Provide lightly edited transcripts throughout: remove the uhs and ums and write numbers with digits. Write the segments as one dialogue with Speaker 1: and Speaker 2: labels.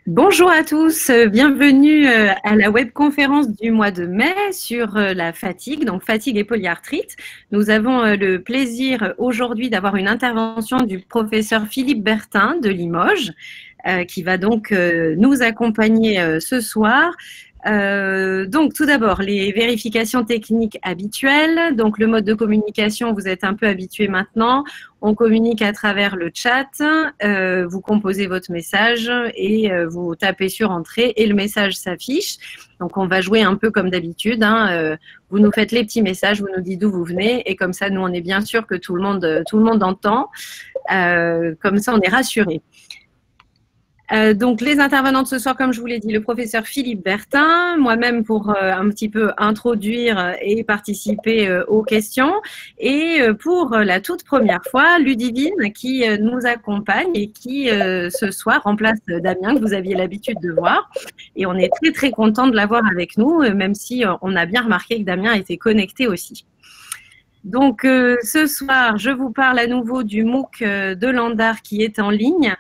Speaker 1: Bonjour à tous, bienvenue à la webconférence du mois de mai sur la fatigue, donc fatigue et polyarthrite. Nous avons le plaisir aujourd'hui d'avoir une intervention du professeur Philippe Bertin de Limoges, qui va donc nous accompagner ce soir. Donc tout d'abord, les vérifications techniques habituelles. Donc le mode de communication, vous êtes un peu habitué maintenant. On communique à travers le chat, vous composez votre message et vous tapez sur entrée et le message s'affiche. Donc on va jouer un peu comme d'habitude, hein. Vous nous faites les petits messages, vous nous dites d'où vous venez et comme ça nous on est bien sûr que tout le monde entend. Comme ça on est rassuré. Donc les intervenants de ce soir, comme je vous l'ai dit, le professeur Philippe Bertin, moi-même pour un petit peu introduire et participer aux questions, et pour la toute première fois, Ludivine qui nous accompagne et qui ce soir remplace Damien que vous aviez l'habitude de voir. Et on est très très content de l'avoir avec nous, même si on a bien remarqué que Damien était connecté aussi. Donc ce soir, je vous parle à nouveau du MOOC de Landar qui est en ligne,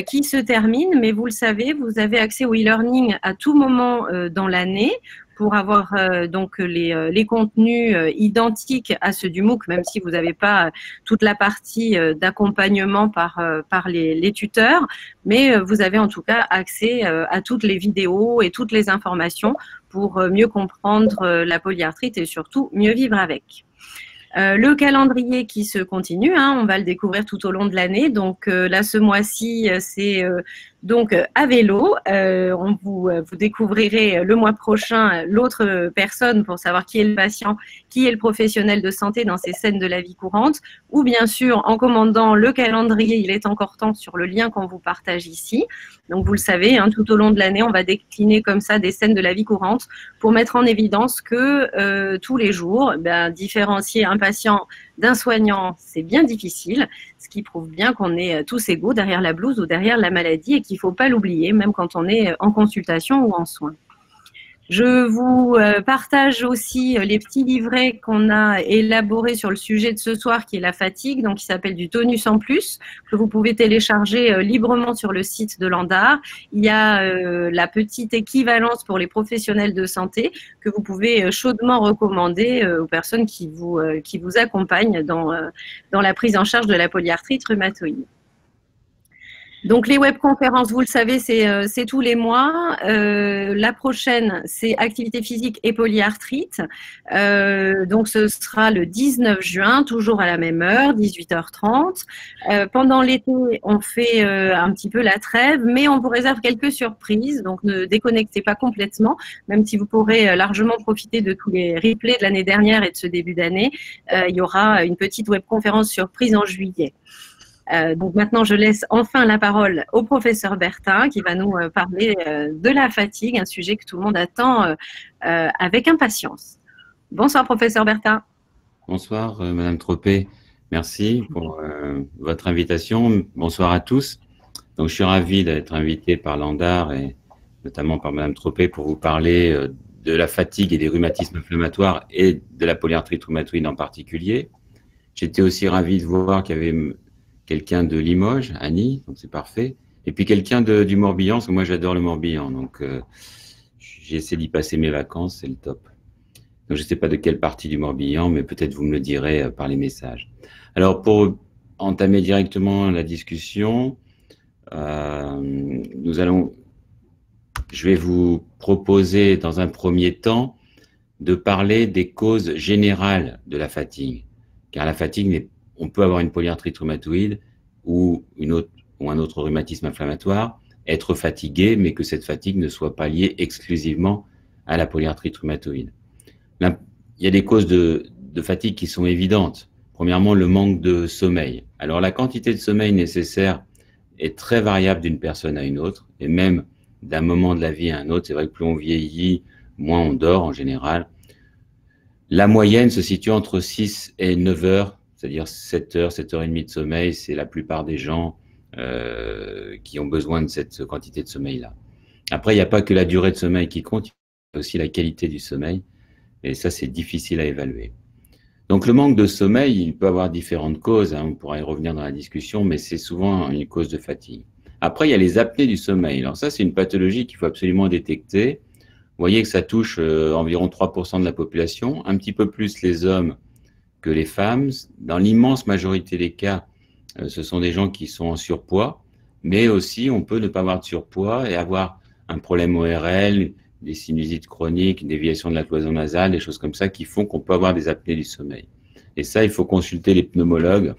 Speaker 1: qui se termine, mais vous le savez, vous avez accès au e-learning à tout moment dans l'année pour avoir donc les contenus identiques à ceux du MOOC, même si vous n'avez pas toute la partie d'accompagnement par les tuteurs, mais vous avez en tout cas accès à toutes les vidéos et toutes les informations pour mieux comprendre la polyarthrite et surtout mieux vivre avec. Le calendrier qui se continue, hein, on va le découvrir tout au long de l'année. Donc là, ce mois-ci, c'est donc à vélo. Vous découvrirez le mois prochain l'autre personne pour savoir qui est le patient, qui est le professionnel de santé dans ces scènes de la vie courante. Ou bien sûr, en commandant le calendrier, il est encore temps sur le lien qu'on vous partage ici. Donc vous le savez, hein, tout au long de l'année, on va décliner comme ça des scènes de la vie courante pour mettre en évidence que tous les jours, différencier un patient d'un soignant, c'est bien difficile, ce qui prouve bien qu'on est tous égaux derrière la blouse ou derrière la maladie et qu'il ne faut pas l'oublier, même quand on est en consultation ou en soins. Je vous partage aussi les petits livrets qu'on a élaborés sur le sujet de ce soir, qui est la fatigue, donc qui s'appelle du tonus en plus, que vous pouvez télécharger librement sur le site de Landar. Il y a la petite équivalence pour les professionnels de santé que vous pouvez chaudement recommander aux personnes qui vous accompagnent dans la prise en charge de la polyarthrite rhumatoïde. Donc les webconférences, vous le savez, c'est tous les mois. La prochaine, c'est activité physique et polyarthrite. Donc ce sera le 19 juin, toujours à la même heure, 18h30. Pendant l'été, on fait un petit peu la trêve, mais on vous réserve quelques surprises. Donc ne déconnectez pas complètement, même si vous pourrez largement profiter de tous les replays de l'année dernière et de ce début d'année. Il y aura une petite webconférence surprise en juillet. Donc maintenant, je laisse enfin la parole au professeur Bertin qui va nous parler de la fatigue, un sujet que tout le monde attend avec impatience. Bonsoir, professeur Bertin.
Speaker 2: Bonsoir, Madame Tropé. Merci pour votre invitation. Bonsoir à tous. Donc, je suis ravi d'être invité par Landar et notamment par Madame Tropé pour vous parler de la fatigue et des rhumatismes inflammatoires et de la polyarthrite rhumatoïde en particulier. J'étais aussi ravi de voir qu'il y avait quelqu'un de Limoges, Annie, donc c'est parfait. Et puis quelqu'un du Morbihan, parce que moi j'adore le Morbihan, donc j'ai essayé d'y passer mes vacances, c'est le top. Donc je ne sais pas de quelle partie du Morbihan, mais peut-être vous me le direz par les messages. Alors pour entamer directement la discussion, je vais vous proposer dans un premier temps de parler des causes générales de la fatigue. Car la fatigue, on peut avoir une polyarthrite rhumatoïde ou un autre rhumatisme inflammatoire, être fatigué, mais que cette fatigue ne soit pas liée exclusivement à la polyarthrite rhumatoïde. Là, il y a des causes de fatigue qui sont évidentes. Premièrement, le manque de sommeil. Alors, la quantité de sommeil nécessaire est très variable d'une personne à une autre, et même d'un moment de la vie à un autre. C'est vrai que plus on vieillit, moins on dort en général. La moyenne se situe entre 6 et 9 heures, c'est-à-dire 7 heures, 7 heures et demie de sommeil. C'est la plupart des gens qui ont besoin de cette quantité de sommeil-là. Après, il n'y a pas que la durée de sommeil qui compte, il y a aussi la qualité du sommeil. Et ça, c'est difficile à évaluer. Donc, le manque de sommeil, il peut avoir différentes causes. On pourra y revenir dans la discussion, mais c'est souvent une cause de fatigue. Après, il y a les apnées du sommeil. Alors ça, c'est une pathologie qu'il faut absolument détecter. Vous voyez que ça touche environ 3% de la population, un petit peu plus les hommes que les femmes. Dans l'immense majorité des cas, ce sont des gens qui sont en surpoids, mais aussi on peut ne pas avoir de surpoids et avoir un problème ORL, des sinusites chroniques, une déviation de la cloison nasale, des choses comme ça qui font qu'on peut avoir des apnées du sommeil. Et ça, il faut consulter les pneumologues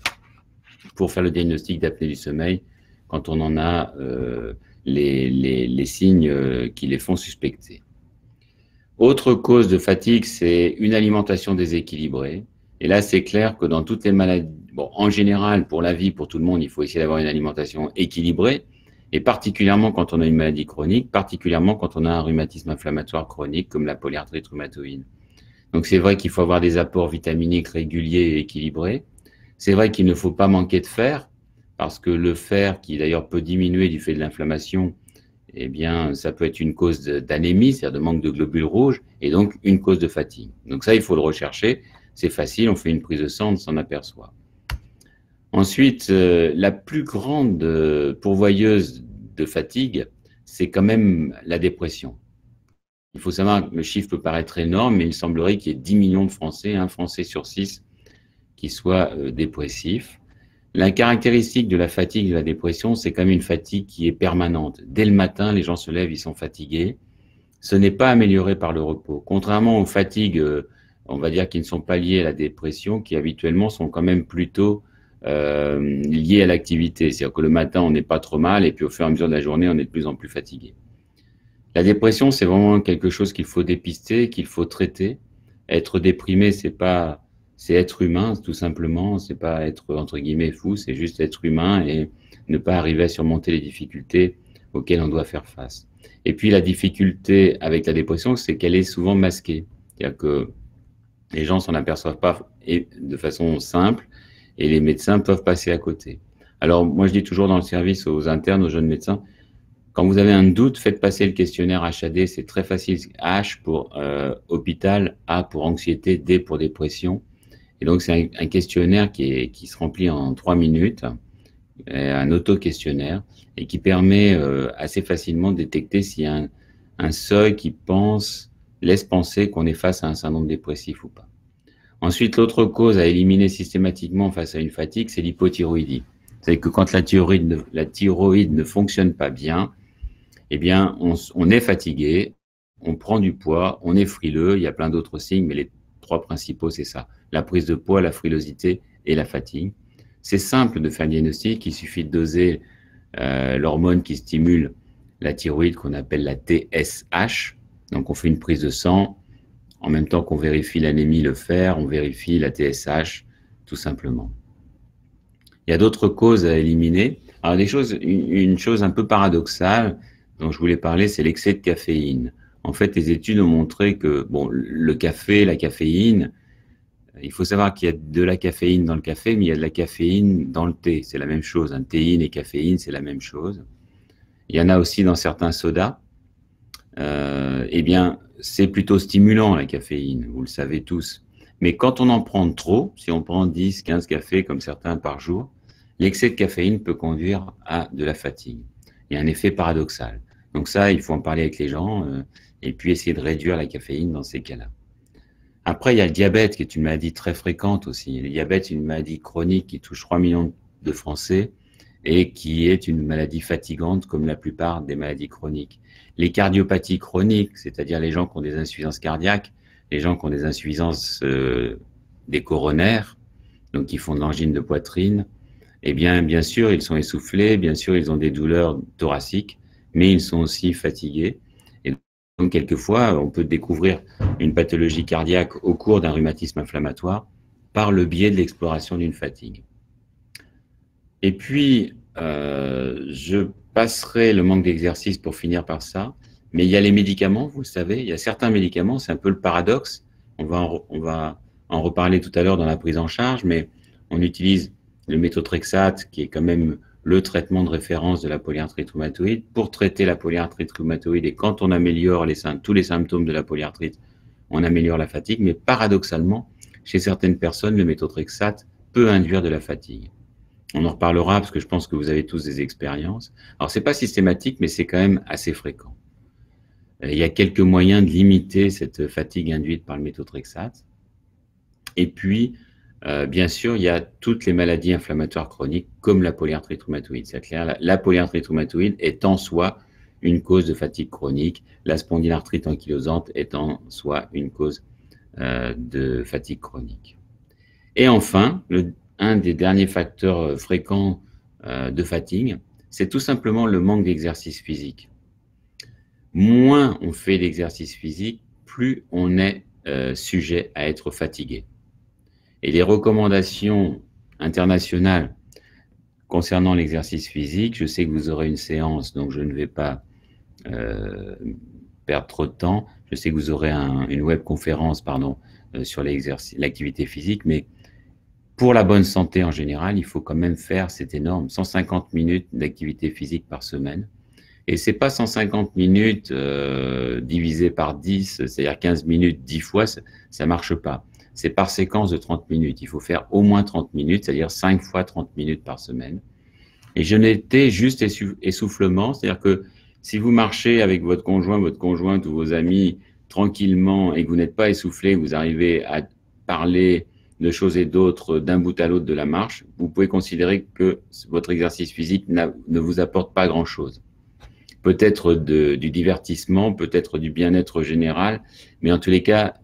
Speaker 2: pour faire le diagnostic d'apnée du sommeil quand on en a les signes qui les font suspecter. Autre cause de fatigue, c'est une alimentation déséquilibrée. Et là, c'est clair que dans toutes les maladies, bon, en général, pour la vie, pour tout le monde, il faut essayer d'avoir une alimentation équilibrée, et particulièrement quand on a une maladie chronique, particulièrement quand on a un rhumatisme inflammatoire chronique comme la polyarthrite rhumatoïde. Donc c'est vrai qu'il faut avoir des apports vitaminiques réguliers et équilibrés. C'est vrai qu'il ne faut pas manquer de fer, parce que le fer, qui d'ailleurs peut diminuer du fait de l'inflammation, eh bien, ça peut être une cause d'anémie, c'est-à-dire de manque de globules rouges, et donc une cause de fatigue. Donc ça, il faut le rechercher. C'est facile, on fait une prise de sang, on s'en aperçoit. Ensuite, la plus grande pourvoyeuse de fatigue, c'est quand même la dépression. Il faut savoir que le chiffre peut paraître énorme, mais il semblerait qu'il y ait 10 millions de Français, un Français sur 6, qui soient dépressifs. La caractéristique de la fatigue et de la dépression, c'est quand même une fatigue qui est permanente. Dès le matin, les gens se lèvent, ils sont fatigués. Ce n'est pas amélioré par le repos. Contrairement aux fatigues, on va dire, qui ne sont pas liées à la dépression, qui habituellement sont quand même plutôt liées à l'activité. C'est-à-dire que le matin, on n'est pas trop mal, et puis au fur et à mesure de la journée, on est de plus en plus fatigué. La dépression, c'est vraiment quelque chose qu'il faut dépister, qu'il faut traiter. Être déprimé, c'est être humain, tout simplement. C'est pas être, entre guillemets, fou, c'est juste être humain et ne pas arriver à surmonter les difficultés auxquelles on doit faire face. Et puis, la difficulté avec la dépression, c'est qu'elle est souvent masquée. C'est-à-dire que les gens s'en aperçoivent pas de façon simple et les médecins peuvent passer à côté. Alors, moi, je dis toujours dans le service aux internes, aux jeunes médecins, quand vous avez un doute, faites passer le questionnaire HAD, c'est très facile. H pour hôpital, A pour anxiété, D pour dépression. Et donc, c'est un questionnaire qui se remplit en 3 minutes, un auto-questionnaire, et qui permet assez facilement de détecter s'il y a un seuil qui laisse penser qu'on est face à un syndrome dépressif ou pas. Ensuite, l'autre cause à éliminer systématiquement face à une fatigue, c'est l'hypothyroïdie. C'est que quand la thyroïde ne fonctionne pas bien, eh bien, on est fatigué, on prend du poids, on est frileux, il y a plein d'autres signes, mais les 3 principaux, c'est ça. La prise de poids, la frilosité et la fatigue. C'est simple de faire un diagnostic, il suffit de doser l'hormone qui stimule la thyroïde qu'on appelle la TSH. Donc, on fait une prise de sang, en même temps qu'on vérifie l'anémie, le fer, on vérifie la TSH, tout simplement. Il y a d'autres causes à éliminer. Alors, une chose un peu paradoxale dont je voulais parler, c'est l'excès de caféine. En fait, les études ont montré que bon, le café, la caféine, il faut savoir qu'il y a de la caféine dans le café, mais il y a de la caféine dans le thé. C'est la même chose. Théine et caféine, c'est la même chose. Il y en a aussi dans certains sodas. Eh bien, c'est plutôt stimulant, la caféine, vous le savez tous. Mais quand on en prend trop, si on prend 10, 15 cafés comme certains par jour, l'excès de caféine peut conduire à de la fatigue. Il y a un effet paradoxal. Donc ça, il faut en parler avec les gens et puis essayer de réduire la caféine dans ces cas-là. Après, il y a le diabète qui est une maladie très fréquente aussi. Le diabète, c'est une maladie chronique qui touche 3 millions de Français et qui est une maladie fatigante comme la plupart des maladies chroniques. Les cardiopathies chroniques, c'est-à-dire les gens qui ont des insuffisances cardiaques, les gens qui ont des insuffisances des coronaires, donc qui font de l'angine de poitrine, eh bien sûr, ils sont essoufflés, bien sûr, ils ont des douleurs thoraciques, mais ils sont aussi fatigués. Et donc, quelquefois, on peut découvrir une pathologie cardiaque au cours d'un rhumatisme inflammatoire par le biais de l'exploration d'une fatigue. Et puis, je passerai le manque d'exercice pour finir par ça, mais il y a les médicaments, vous le savez, il y a certains médicaments, c'est un peu le paradoxe, on va en reparler tout à l'heure dans la prise en charge, mais on utilise le méthotrexate, qui est quand même le traitement de référence de la polyarthrite rhumatoïde, pour traiter la polyarthrite rhumatoïde, et quand on améliore tous les symptômes de la polyarthrite, on améliore la fatigue, mais paradoxalement, chez certaines personnes, le méthotrexate peut induire de la fatigue. On en reparlera parce que je pense que vous avez tous des expériences. Alors, c'est pas systématique, mais c'est quand même assez fréquent. Il y a quelques moyens de limiter cette fatigue induite par le méthotrexate. Et puis, bien sûr, il y a toutes les maladies inflammatoires chroniques, comme la polyarthrite rhumatoïde. C'est clair, la polyarthrite rhumatoïde est en soi une cause de fatigue chronique. La spondylarthrite ankylosante est en soi une cause de fatigue chronique. Et enfin, un des derniers facteurs fréquents de fatigue, c'est tout simplement le manque d'exercice physique. Moins on fait d'exercice physique, plus on est sujet à être fatigué. Et les recommandations internationales concernant l'exercice physique, je sais que vous aurez une séance, donc je ne vais pas perdre trop de temps. Je sais que vous aurez une webconférence sur l'activité physique, mais pour la bonne santé en général, il faut quand même faire, c'est énorme, 150 minutes d'activité physique par semaine. Et c'est pas 150 minutes divisé par 10, c'est-à-dire 15 minutes 10 fois, ça marche pas. C'est par séquence de 30 minutes. Il faut faire au moins 30 minutes, c'est-à-dire 5 fois 30 minutes par semaine. Et je n'étais juste essoufflement, c'est-à-dire que si vous marchez avec votre conjoint, votre conjointe ou vos amis tranquillement et que vous n'êtes pas essoufflé, vous arrivez à parler de choses et d'autres d'un bout à l'autre de la marche, vous pouvez considérer que votre exercice physique ne vous apporte pas grand-chose. Peut-être du divertissement, peut-être du bien-être général, mais en tous les cas,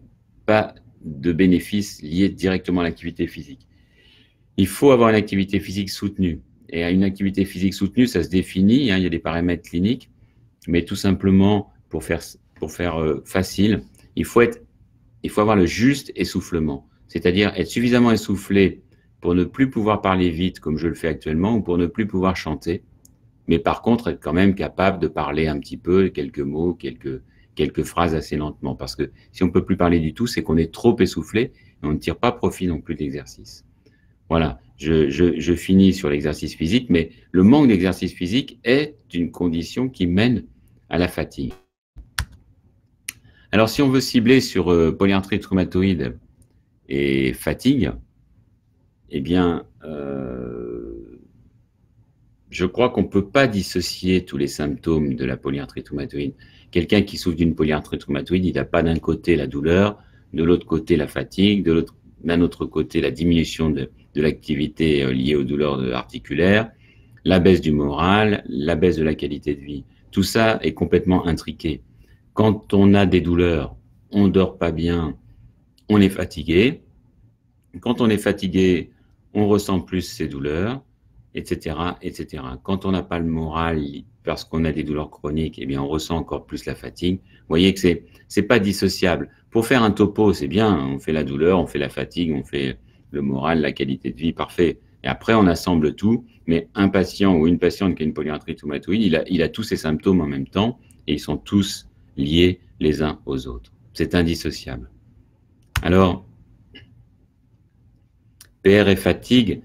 Speaker 2: pas de bénéfices liés directement à l'activité physique. Il faut avoir une activité physique soutenue. Et à une activité physique soutenue, ça se définit, il y a des paramètres cliniques, mais tout simplement, pour faire facile, il faut avoir le juste essoufflement, c'est-à-dire être suffisamment essoufflé pour ne plus pouvoir parler vite comme je le fais actuellement ou pour ne plus pouvoir chanter, mais par contre être quand même capable de parler un petit peu, quelques mots, quelques phrases assez lentement. Parce que si on ne peut plus parler du tout, c'est qu'on est trop essoufflé et on ne tire pas profit non plus de l'exercice. Voilà, je finis sur l'exercice physique, mais le manque d'exercice physique est une condition qui mène à la fatigue. Alors, si on veut cibler sur polyarthrite rhumatoïde et fatigue, eh bien, je crois qu'on ne peut pas dissocier tous les symptômes de la polyarthrite rhumatoïde. Quelqu'un qui souffre d'une polyarthrite rhumatoïde, il n'a pas d'un côté la douleur, de l'autre côté la fatigue, d'un autre côté la diminution de l'activité liée aux douleurs articulaires, la baisse du moral, la baisse de la qualité de vie. Tout ça est complètement intriqué. Quand on a des douleurs, on ne dort pas bien, on est fatigué. Quand on est fatigué, on ressent plus ces douleurs, etc., etc. Quand on n'a pas le moral parce qu'on a des douleurs chroniques, eh bien, on ressent encore plus la fatigue. Vous voyez que c'est pas dissociable. Pour faire un topo, c'est bien, on fait la douleur, on fait la fatigue, on fait le moral, la qualité de vie, parfait. Et après, on assemble tout, mais un patient ou une patiente qui a une polyarthrite rhumatoïde, il a tous ces symptômes en même temps et ils sont tous liés les uns aux autres. C'est indissociable. Alors, PR et fatigue,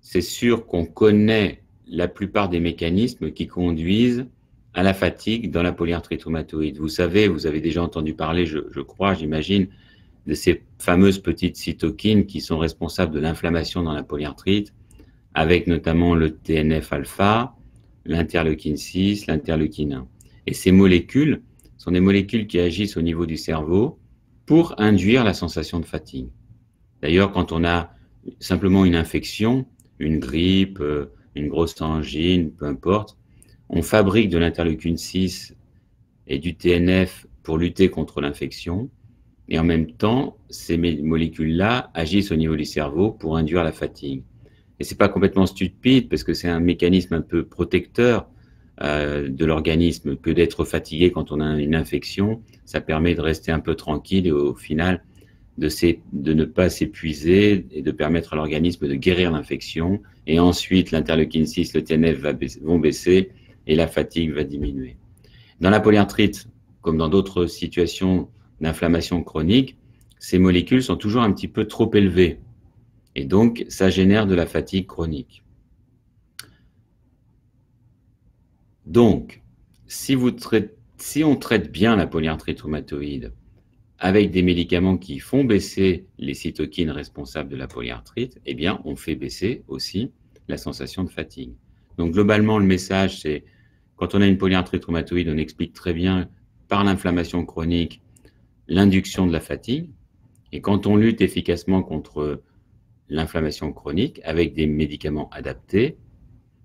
Speaker 2: c'est sûr qu'on connaît la plupart des mécanismes qui conduisent à la fatigue dans la polyarthrite rhumatoïde. Vous savez, vous avez déjà entendu parler, je crois, j'imagine, de ces fameuses petites cytokines qui sont responsables de l'inflammation dans la polyarthrite, avec notamment le TNF-alpha, l'interleukine 6, l'interleukine 1. Et ces molécules sont des molécules qui agissent au niveau du cerveau pour induire la sensation de fatigue. D'ailleurs, quand on a simplement une infection, une grippe, une grosse angine, peu importe, on fabrique de l'interleukine 6 et du TNF pour lutter contre l'infection. Et en même temps, ces molécules-là agissent au niveau du cerveau pour induire la fatigue. Et c'est pas complètement stupide parce que c'est un mécanisme un peu protecteur de l'organisme que d'être fatigué quand on a une infection. Ça permet de rester un peu tranquille et au final de ne pas s'épuiser et de permettre à l'organisme de guérir l'infection. Et ensuite, l'interleukine 6, le TNF vont baisser et la fatigue va diminuer. Dans la polyarthrite, comme dans d'autres situations d'inflammation chronique, ces molécules sont toujours un petit peu trop élevées. Et donc, ça génère de la fatigue chronique. Donc, si on traite bien la polyarthrite rhumatoïde avec des médicaments qui font baisser les cytokines responsables de la polyarthrite, eh bien, on fait baisser aussi la sensation de fatigue. Donc globalement, le message, c'est quand on a une polyarthrite rhumatoïde, on explique très bien par l'inflammation chronique l'induction de la fatigue. Et quand on lutte efficacement contre l'inflammation chronique avec des médicaments adaptés,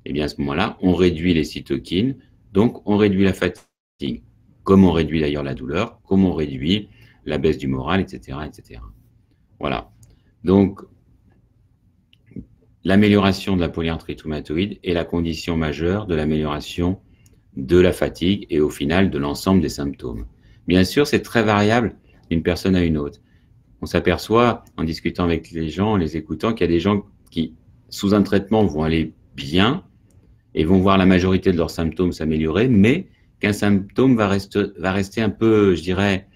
Speaker 2: eh bien à ce moment-là, on réduit les cytokines, donc on réduit la fatigue, comme on réduit d'ailleurs la douleur, comme on réduit la baisse du moral, etc., etc. Voilà. Donc, l'amélioration de la polyarthrite rhumatoïde est la condition majeure de l'amélioration de la fatigue et au final de l'ensemble des symptômes. Bien sûr, c'est très variable d'une personne à une autre. On s'aperçoit, en discutant avec les gens, en les écoutant, qu'il y a des gens qui, sous un traitement, vont aller bien et vont voir la majorité de leurs symptômes s'améliorer, mais qu'un symptôme va rester un peu, je dirais,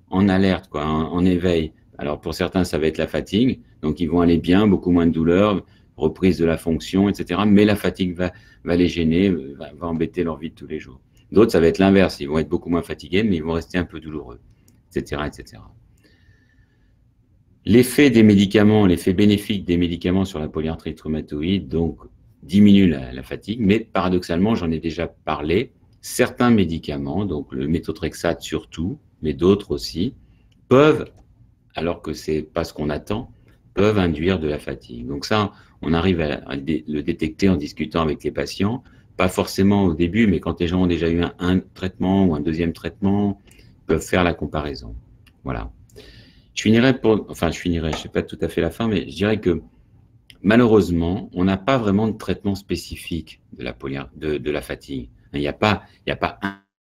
Speaker 2: en alerte, quoi, en éveil. Alors pour certains, ça va être la fatigue, donc ils vont aller bien, beaucoup moins de douleur, reprise de la fonction, etc. Mais la fatigue va les gêner, va embêter leur vie de tous les jours. D'autres, ça va être l'inverse, ils vont être beaucoup moins fatigués, mais ils vont rester un peu douloureux, etc., etc. L'effet des médicaments, l'effet bénéfique des médicaments sur la polyarthrite rhumatoïde, donc, diminue la fatigue, mais paradoxalement, j'en ai déjà parlé, certains médicaments, donc le méthotrexate surtout, mais d'autres aussi, peuvent, alors que c'est pas ce qu'on attend, peuvent induire de la fatigue. Donc ça, on arrive à le détecter en discutant avec les patients, pas forcément au début, mais quand les gens ont déjà eu un traitement ou un deuxième traitement, ils peuvent faire la comparaison. Voilà. Je finirai, je sais pas tout à fait la fin, mais je dirais que malheureusement, on n'a pas vraiment de traitement spécifique de la fatigue. Il n'y a pas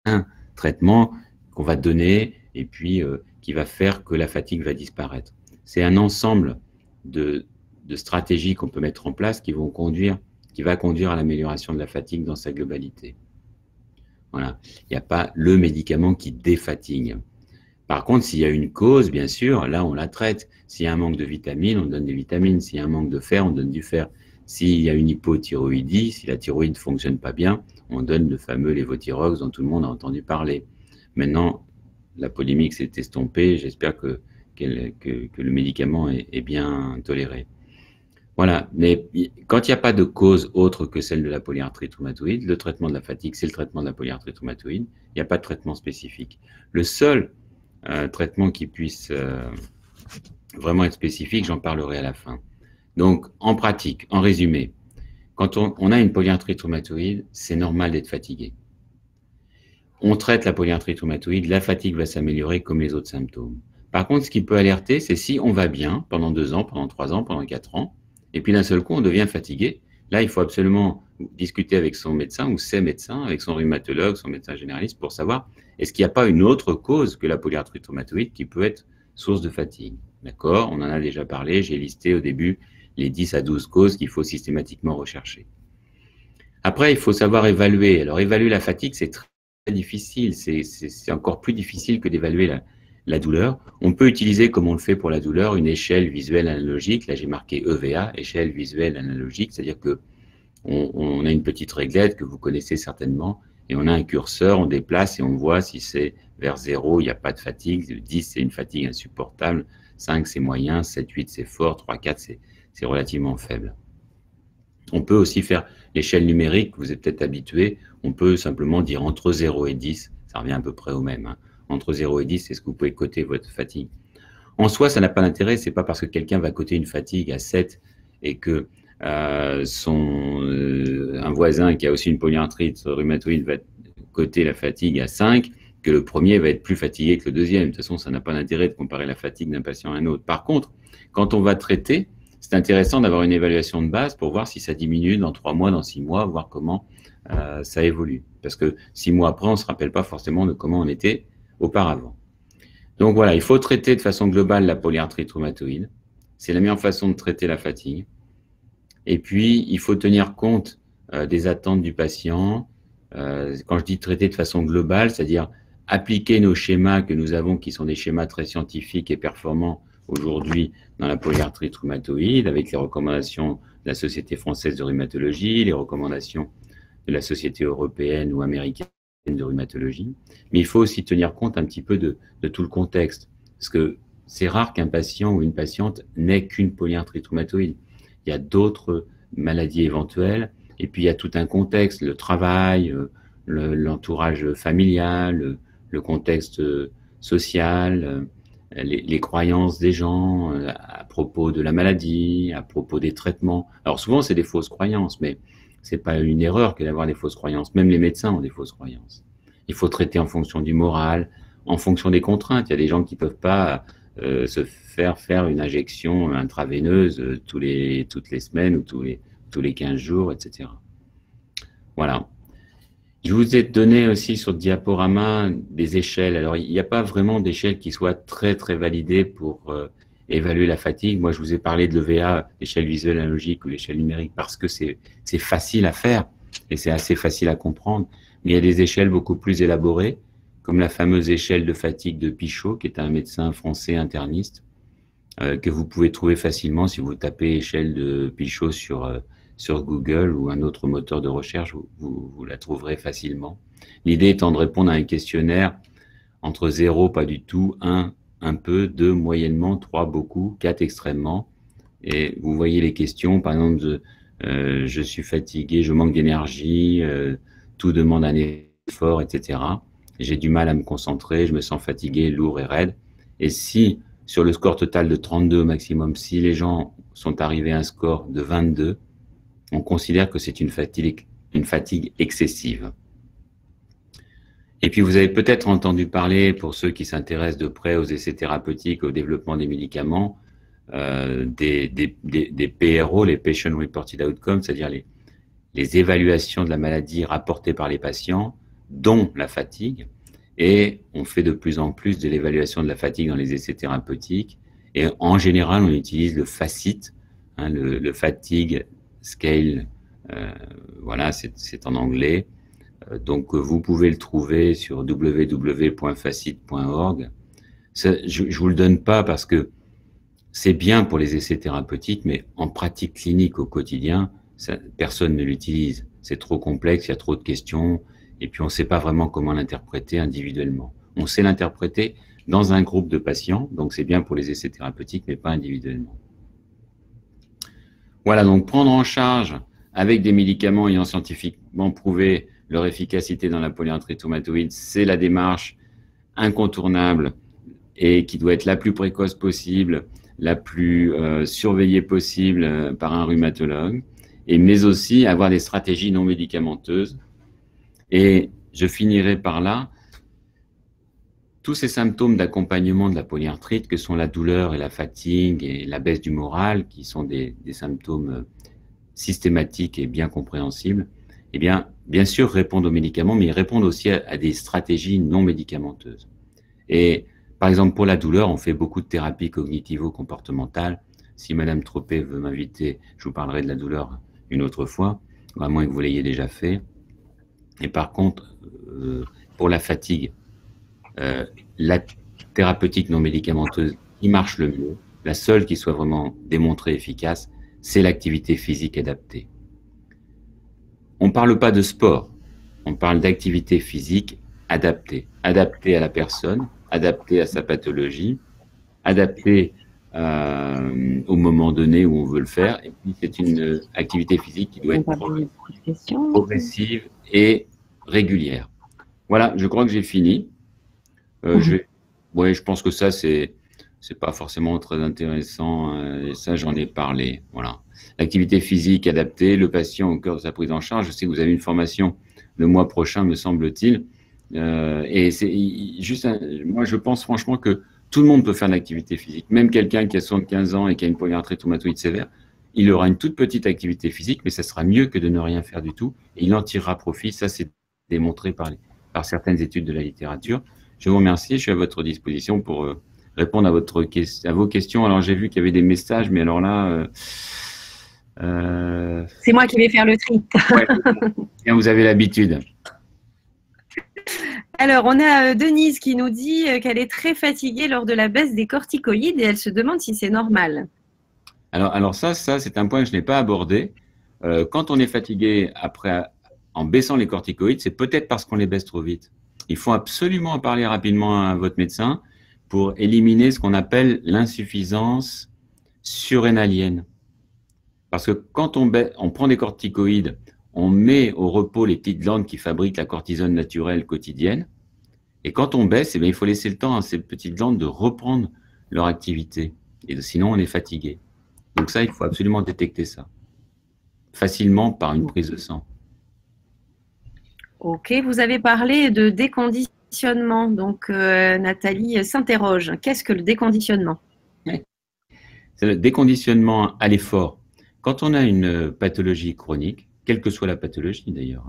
Speaker 2: un traitement qu'on va donner et puis qui va faire que la fatigue va disparaître. C'est un ensemble de stratégies qu'on peut mettre en place qui va conduire à l'amélioration de la fatigue dans sa globalité. Voilà. Il n'y a pas le médicament qui défatigue. Par contre, s'il y a une cause, bien sûr, là, on la traite. S'il y a un manque de vitamines, on donne des vitamines. S'il y a un manque de fer, on donne du fer. S'il y a une hypothyroïdie, si la thyroïde ne fonctionne pas bien, on donne le fameux lévothyrox dont tout le monde a entendu parler. Maintenant, la polémique s'est estompée. J'espère que le médicament est bien toléré. Voilà. Mais quand il n'y a pas de cause autre que celle de la polyarthrite rhumatoïde, le traitement de la fatigue, c'est le traitement de la polyarthrite rhumatoïde. Il n'y a pas de traitement spécifique. Le seul traitement qui puisse vraiment être spécifique, j'en parlerai à la fin. Donc, en pratique, en résumé, quand on a une polyarthrite rhumatoïde, c'est normal d'être fatigué. On traite la polyarthrite rhumatoïde, la fatigue va s'améliorer comme les autres symptômes. Par contre, ce qui peut alerter, c'est si on va bien pendant 2 ans, pendant 3 ans, pendant 4 ans, et puis d'un seul coup, on devient fatigué. Là, il faut absolument discuter avec son médecin ou ses médecins, avec son rhumatologue, son médecin généraliste, pour savoir est-ce qu'il n'y a pas une autre cause que la polyarthrite rhumatoïde qui peut être source de fatigue. D'accord? On en a déjà parlé, j'ai listé au début les 10 à 12 causes qu'il faut systématiquement rechercher. Après, il faut savoir évaluer. Alors, évaluer la fatigue, c'est très difficile. C'est encore plus difficile que d'évaluer la douleur. On peut utiliser, comme on le fait pour la douleur, une échelle visuelle analogique. Là, j'ai marqué EVA, échelle visuelle analogique, c'est-à-dire que on a une petite réglette que vous connaissez certainement, et on a un curseur, on déplace et on voit si c'est vers 0, il n'y a pas de fatigue, 10, c'est une fatigue insupportable, 5, c'est moyen, 7, 8, c'est fort, 3, 4, c'est relativement faible. On peut aussi faire l'échelle numérique, vous êtes peut-être habitué, on peut simplement dire entre 0 et 10, ça revient à peu près au même. Hein. Entre 0 et 10, c'est ce que vous pouvez coter votre fatigue. En soi, ça n'a pas d'intérêt, c'est pas parce que quelqu'un va coter une fatigue à 7 et que un voisin qui a aussi une polyarthrite rhumatoïde va coter la fatigue à 5, que le premier va être plus fatigué que le deuxième. De toute façon, ça n'a pas d'intérêt de comparer la fatigue d'un patient à un autre. Par contre, quand on va traiter, c'est intéressant d'avoir une évaluation de base pour voir si ça diminue dans 3 mois, dans 6 mois, voir comment ça évolue. Parce que 6 mois après, on ne se rappelle pas forcément de comment on était auparavant. Donc voilà, il faut traiter de façon globale la polyarthrite rhumatoïde. C'est la meilleure façon de traiter la fatigue. Et puis, il faut tenir compte des attentes du patient. Quand je dis traiter de façon globale, c'est-à-dire appliquer nos schémas que nous avons, qui sont des schémas très scientifiques et performants aujourd'hui dans la polyarthrite rhumatoïde, avec les recommandations de la Société française de rhumatologie, les recommandations de la Société européenne ou américaine de rhumatologie. Mais il faut aussi tenir compte un petit peu de tout le contexte, parce que c'est rare qu'un patient ou une patiente n'ait qu'une polyarthrite rhumatoïde. Il y a d'autres maladies éventuelles. Et puis, il y a tout un contexte, le travail, l'entourage familial, le contexte social, les croyances des gens à propos de la maladie, à propos des traitements. Alors souvent, c'est des fausses croyances, mais c'est pas une erreur que d'avoir des fausses croyances. Même les médecins ont des fausses croyances. Il faut traiter en fonction du moral, en fonction des contraintes. Il y a des gens qui peuvent pas se faire une injection intraveineuse toutes les semaines ou tous les 15 jours, etc. Voilà. Je vous ai donné aussi sur le diaporama des échelles. Alors, il n'y a pas vraiment d'échelle qui soit très, très validée pour évaluer la fatigue. Moi, je vous ai parlé de l'EVA, l'échelle visuelle analogique ou l'échelle numérique, parce que c'est facile à faire et c'est assez facile à comprendre. Mais il y a des échelles beaucoup plus élaborées, comme la fameuse échelle de fatigue de Pichot, qui est un médecin français interniste, que vous pouvez trouver facilement si vous tapez échelle de Pichot sur Google ou un autre moteur de recherche, vous la trouverez facilement. L'idée étant de répondre à un questionnaire entre 0, pas du tout, 1, un peu, 2, moyennement, 3, beaucoup, 4, extrêmement. Et vous voyez les questions, par exemple, je suis fatigué, je manque d'énergie, tout demande un effort, etc. J'ai du mal à me concentrer, je me sens fatigué, lourd et raide. Et si, sur le score total de 32 au maximum, si les gens sont arrivés à un score de 22, on considère que c'est une fatigue excessive. Et puis, vous avez peut-être entendu parler, pour ceux qui s'intéressent de près aux essais thérapeutiques, au développement des médicaments, des PRO, les Patient Reported Outcomes, c'est-à-dire les évaluations de la maladie rapportées par les patients, dont la fatigue. Et on fait de plus en plus de l'évaluation de la fatigue dans les essais thérapeutiques. Et en général, on utilise le FACIT, le Fatigue Scale, voilà, c'est en anglais. Donc, vous pouvez le trouver sur www.facit.org. Je vous le donne pas parce que c'est bien pour les essais thérapeutiques, mais en pratique clinique au quotidien, personne ne l'utilise. C'est trop complexe, il y a trop de questions, et puis on ne sait pas vraiment comment l'interpréter individuellement. On sait l'interpréter dans un groupe de patients, donc c'est bien pour les essais thérapeutiques, mais pas individuellement. Voilà, donc prendre en charge avec des médicaments ayant scientifiquement prouvé leur efficacité dans la polyarthrite rhumatoïde, c'est la démarche incontournable et qui doit être la plus précoce possible, la plus surveillée possible par un rhumatologue, mais aussi avoir des stratégies non médicamenteuses. Et je finirai par là. Tous ces symptômes d'accompagnement de la polyarthrite, que sont la douleur et la fatigue et la baisse du moral, qui sont des symptômes systématiques et bien compréhensibles, eh bien sûr, répondent aux médicaments, mais ils répondent aussi à des stratégies non médicamenteuses. Et par exemple, pour la douleur, on fait beaucoup de thérapies cognitivo-comportementales. Si Madame Tropé veut m'inviter, je vous parlerai de la douleur une autre fois, à moins que vous l'ayez déjà fait. Et par contre, pour la fatigue, la thérapeutique non médicamenteuse qui marche le mieux, la seule qui soit vraiment démontrée efficace, c'est l'activité physique adaptée. On ne parle pas de sport, on parle d'activité physique adaptée, adaptée à la personne, adaptée à sa pathologie, adaptée au moment donné où on veut le faire. Et puis, c'est une activité physique qui doit être progressive et régulière. Voilà, je crois que j'ai fini. Je pense que ça, c'est pas forcément très intéressant. Et ça, j'en ai parlé. Voilà. L'activité physique adaptée, le patient au cœur de sa prise en charge. Je sais que vous avez une formation le mois prochain, me semble-t-il. Et c'est juste, moi, je pense franchement que tout le monde peut faire de l'activité physique. Même quelqu'un qui a 75 ans et qui a une polyarthrite rhumatoïde sévère, il aura une toute petite activité physique, mais ça sera mieux que de ne rien faire du tout. Et il en tirera profit. Ça, c'est démontré par certaines études de la littérature. Je vous remercie. Je suis à votre disposition pour répondre à vos questions. Alors, j'ai vu qu'il y avait des messages, mais alors là...
Speaker 1: C'est moi qui vais faire le tri.
Speaker 2: Ouais, bien, vous avez l'habitude.
Speaker 1: Alors, on a Denise qui nous dit qu'elle est très fatiguée lors de la baisse des corticoïdes et elle se demande si c'est normal.
Speaker 2: Alors ça c'est un point que je n'ai pas abordé. Quand on est fatigué en baissant les corticoïdes, c'est peut-être parce qu'on les baisse trop vite. Il faut absolument en parler rapidement à votre médecin pour éliminer ce qu'on appelle l'insuffisance surrénalienne. Parce que quand on prend des corticoïdes, on met au repos les petites glandes qui fabriquent la cortisone naturelle quotidienne. Et quand on baisse, il faut laisser le temps à ces petites glandes de reprendre leur activité. Et sinon, on est fatigué. Donc ça, il faut absolument détecter ça. Facilement par une prise de sang.
Speaker 1: Ok, vous avez parlé de déconditionnement. Donc, Nathalie s'interroge. Qu'est-ce que le déconditionnement?
Speaker 2: C'est le déconditionnement à l'effort. Quand on a une pathologie chronique, quelle que soit la pathologie d'ailleurs,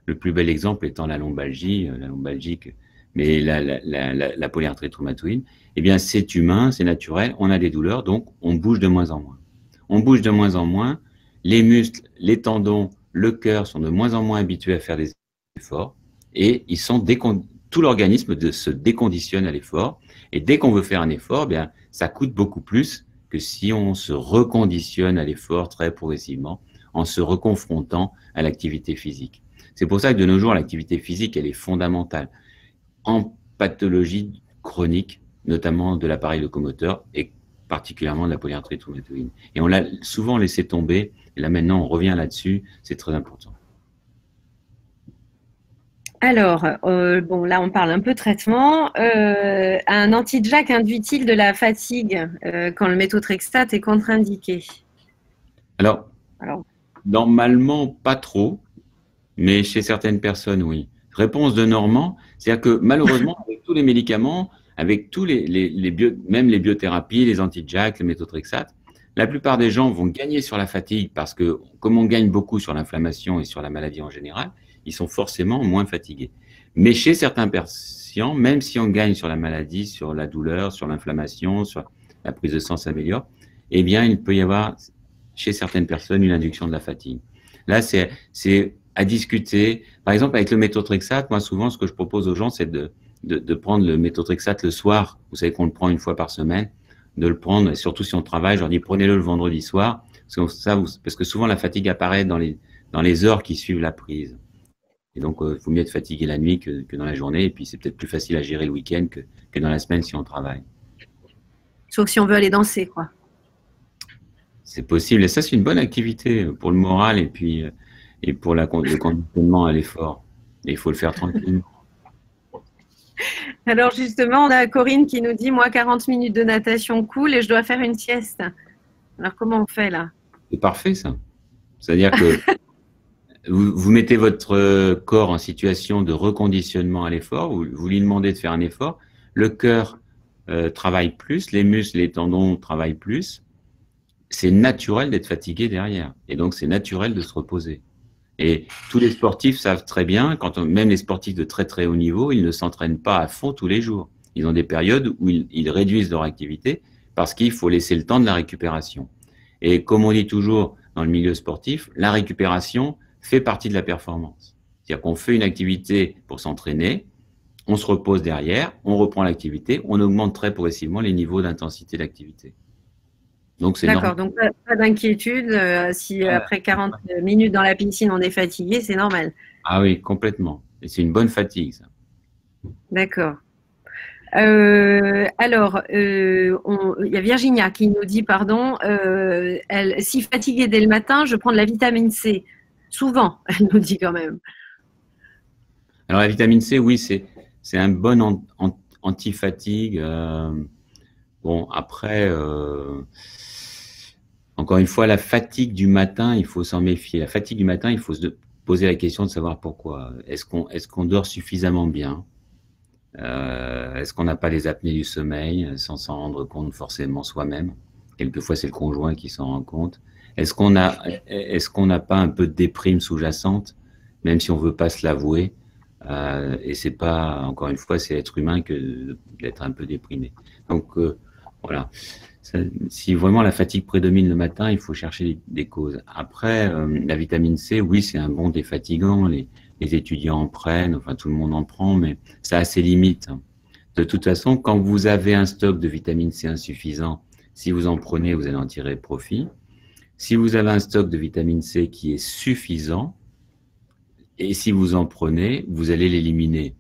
Speaker 2: le plus bel exemple étant la lombalgie, mais la polyarthrite rhumatoïde, eh bien c'est humain, c'est naturel, on a des douleurs, donc on bouge de moins en moins. On bouge de moins en moins, les muscles, les tendons, le cœur sont de moins en moins habitués à faire des efforts et tout l'organisme se déconditionne à l'effort. Et dès qu'on veut faire un effort, eh bien, ça coûte beaucoup plus que si on se reconditionne à l'effort très progressivement en se reconfrontant à l'activité physique. C'est pour ça que de nos jours, l'activité physique, elle est fondamentale en pathologie chronique, notamment de l'appareil locomoteur et particulièrement de la polyarthrite rhumatoïde. Et on l'a souvent laissé tomber, et là maintenant on revient là-dessus, c'est très important.
Speaker 1: Alors, bon, là, on parle un peu traitement. Un anti-Jack induit-il de la fatigue quand le méthotrexate est contre-indiqué?
Speaker 2: Alors, normalement, pas trop, mais chez certaines personnes, oui. Réponse de Normand, c'est-à-dire que malheureusement, avec tous les médicaments, avec tous même les biothérapies, les anti-Jack, le méthotrexate, la plupart des gens vont gagner sur la fatigue parce que, comme on gagne beaucoup sur l'inflammation et sur la maladie en général, ils sont forcément moins fatigués. Mais chez certains patients, même si on gagne sur la maladie, sur la douleur, sur l'inflammation, sur la prise de sang s'améliore, eh bien, il peut y avoir chez certaines personnes une induction de la fatigue. Là, c'est à discuter. Par exemple, avec le méthotrexate, moi, souvent, ce que je propose aux gens, c'est de prendre le méthotrexate le soir. Vous savez qu'on le prend une fois par semaine, de le prendre, et surtout si on travaille, je leur dis prenez-le le vendredi soir, parce que souvent la fatigue apparaît dans les heures qui suivent la prise. Et donc, il faut mieux être fatigué la nuit que dans la journée, et puis c'est peut-être plus facile à gérer le week-end que dans la semaine si on travaille.
Speaker 1: Sauf si on veut aller danser, quoi.
Speaker 2: C'est possible, et ça c'est une bonne activité pour le moral et pour le conditionnement à l'effort. Et il faut le faire tranquillement.
Speaker 1: Alors justement, on a Corinne qui nous dit, moi 40 minutes de natation cool et je dois faire une sieste. Alors comment on fait là?
Speaker 2: C'est parfait ça. C'est-à-dire que vous mettez votre corps en situation de reconditionnement à l'effort, vous lui demandez de faire un effort, le cœur travaille plus, les muscles, les tendons travaillent plus, c'est naturel d'être fatigué derrière. Et donc c'est naturel de se reposer. Et tous les sportifs savent très bien, même les sportifs de très très haut niveau, ils ne s'entraînent pas à fond tous les jours. Ils ont des périodes où ils réduisent leur activité parce qu'il faut laisser le temps de la récupération. Et comme on dit toujours dans le milieu sportif, la récupération fait partie de la performance. C'est-à-dire qu'on fait une activité pour s'entraîner, on se repose derrière, on reprend l'activité, on augmente très progressivement les niveaux d'intensité d'activité. Donc c'est normal.
Speaker 1: D'accord, donc pas d'inquiétude, si après 40 minutes dans la piscine on est fatigué, c'est normal.
Speaker 2: Ah oui, complètement. Et c'est une bonne fatigue, ça.
Speaker 1: D'accord. Alors, il y a Virginia qui nous dit, pardon, si fatiguée dès le matin, je prends de la vitamine C. Souvent, elle nous dit quand même.
Speaker 2: Alors la vitamine C, oui, c'est un bon anti-fatigue. Bon, après, encore une fois, la fatigue du matin, il faut s'en méfier. La fatigue du matin, il faut se poser la question de savoir pourquoi. Est-ce qu'on dort suffisamment bien? Est-ce qu'on n'a pas les apnées du sommeil sans s'en rendre compte forcément soi-même? Quelquefois, c'est le conjoint qui s'en rend compte. Est-ce qu'on n'a pas un peu de déprime sous-jacente, même si on veut pas se l'avouer? Et c'est pas, encore une fois, c'est être humain que d'être un peu déprimé. Donc voilà. Si vraiment la fatigue prédomine le matin, il faut chercher des causes. Après, la vitamine C, oui, c'est un bon défatigant. Les étudiants en prennent, enfin tout le monde en prend, mais ça a ses limites. De toute façon, quand vous avez un stock de vitamine C insuffisant, si vous en prenez, vous allez en tirer profit. Si vous avez un stock de vitamine C qui est suffisant, et si vous en prenez, vous allez l'éliminer.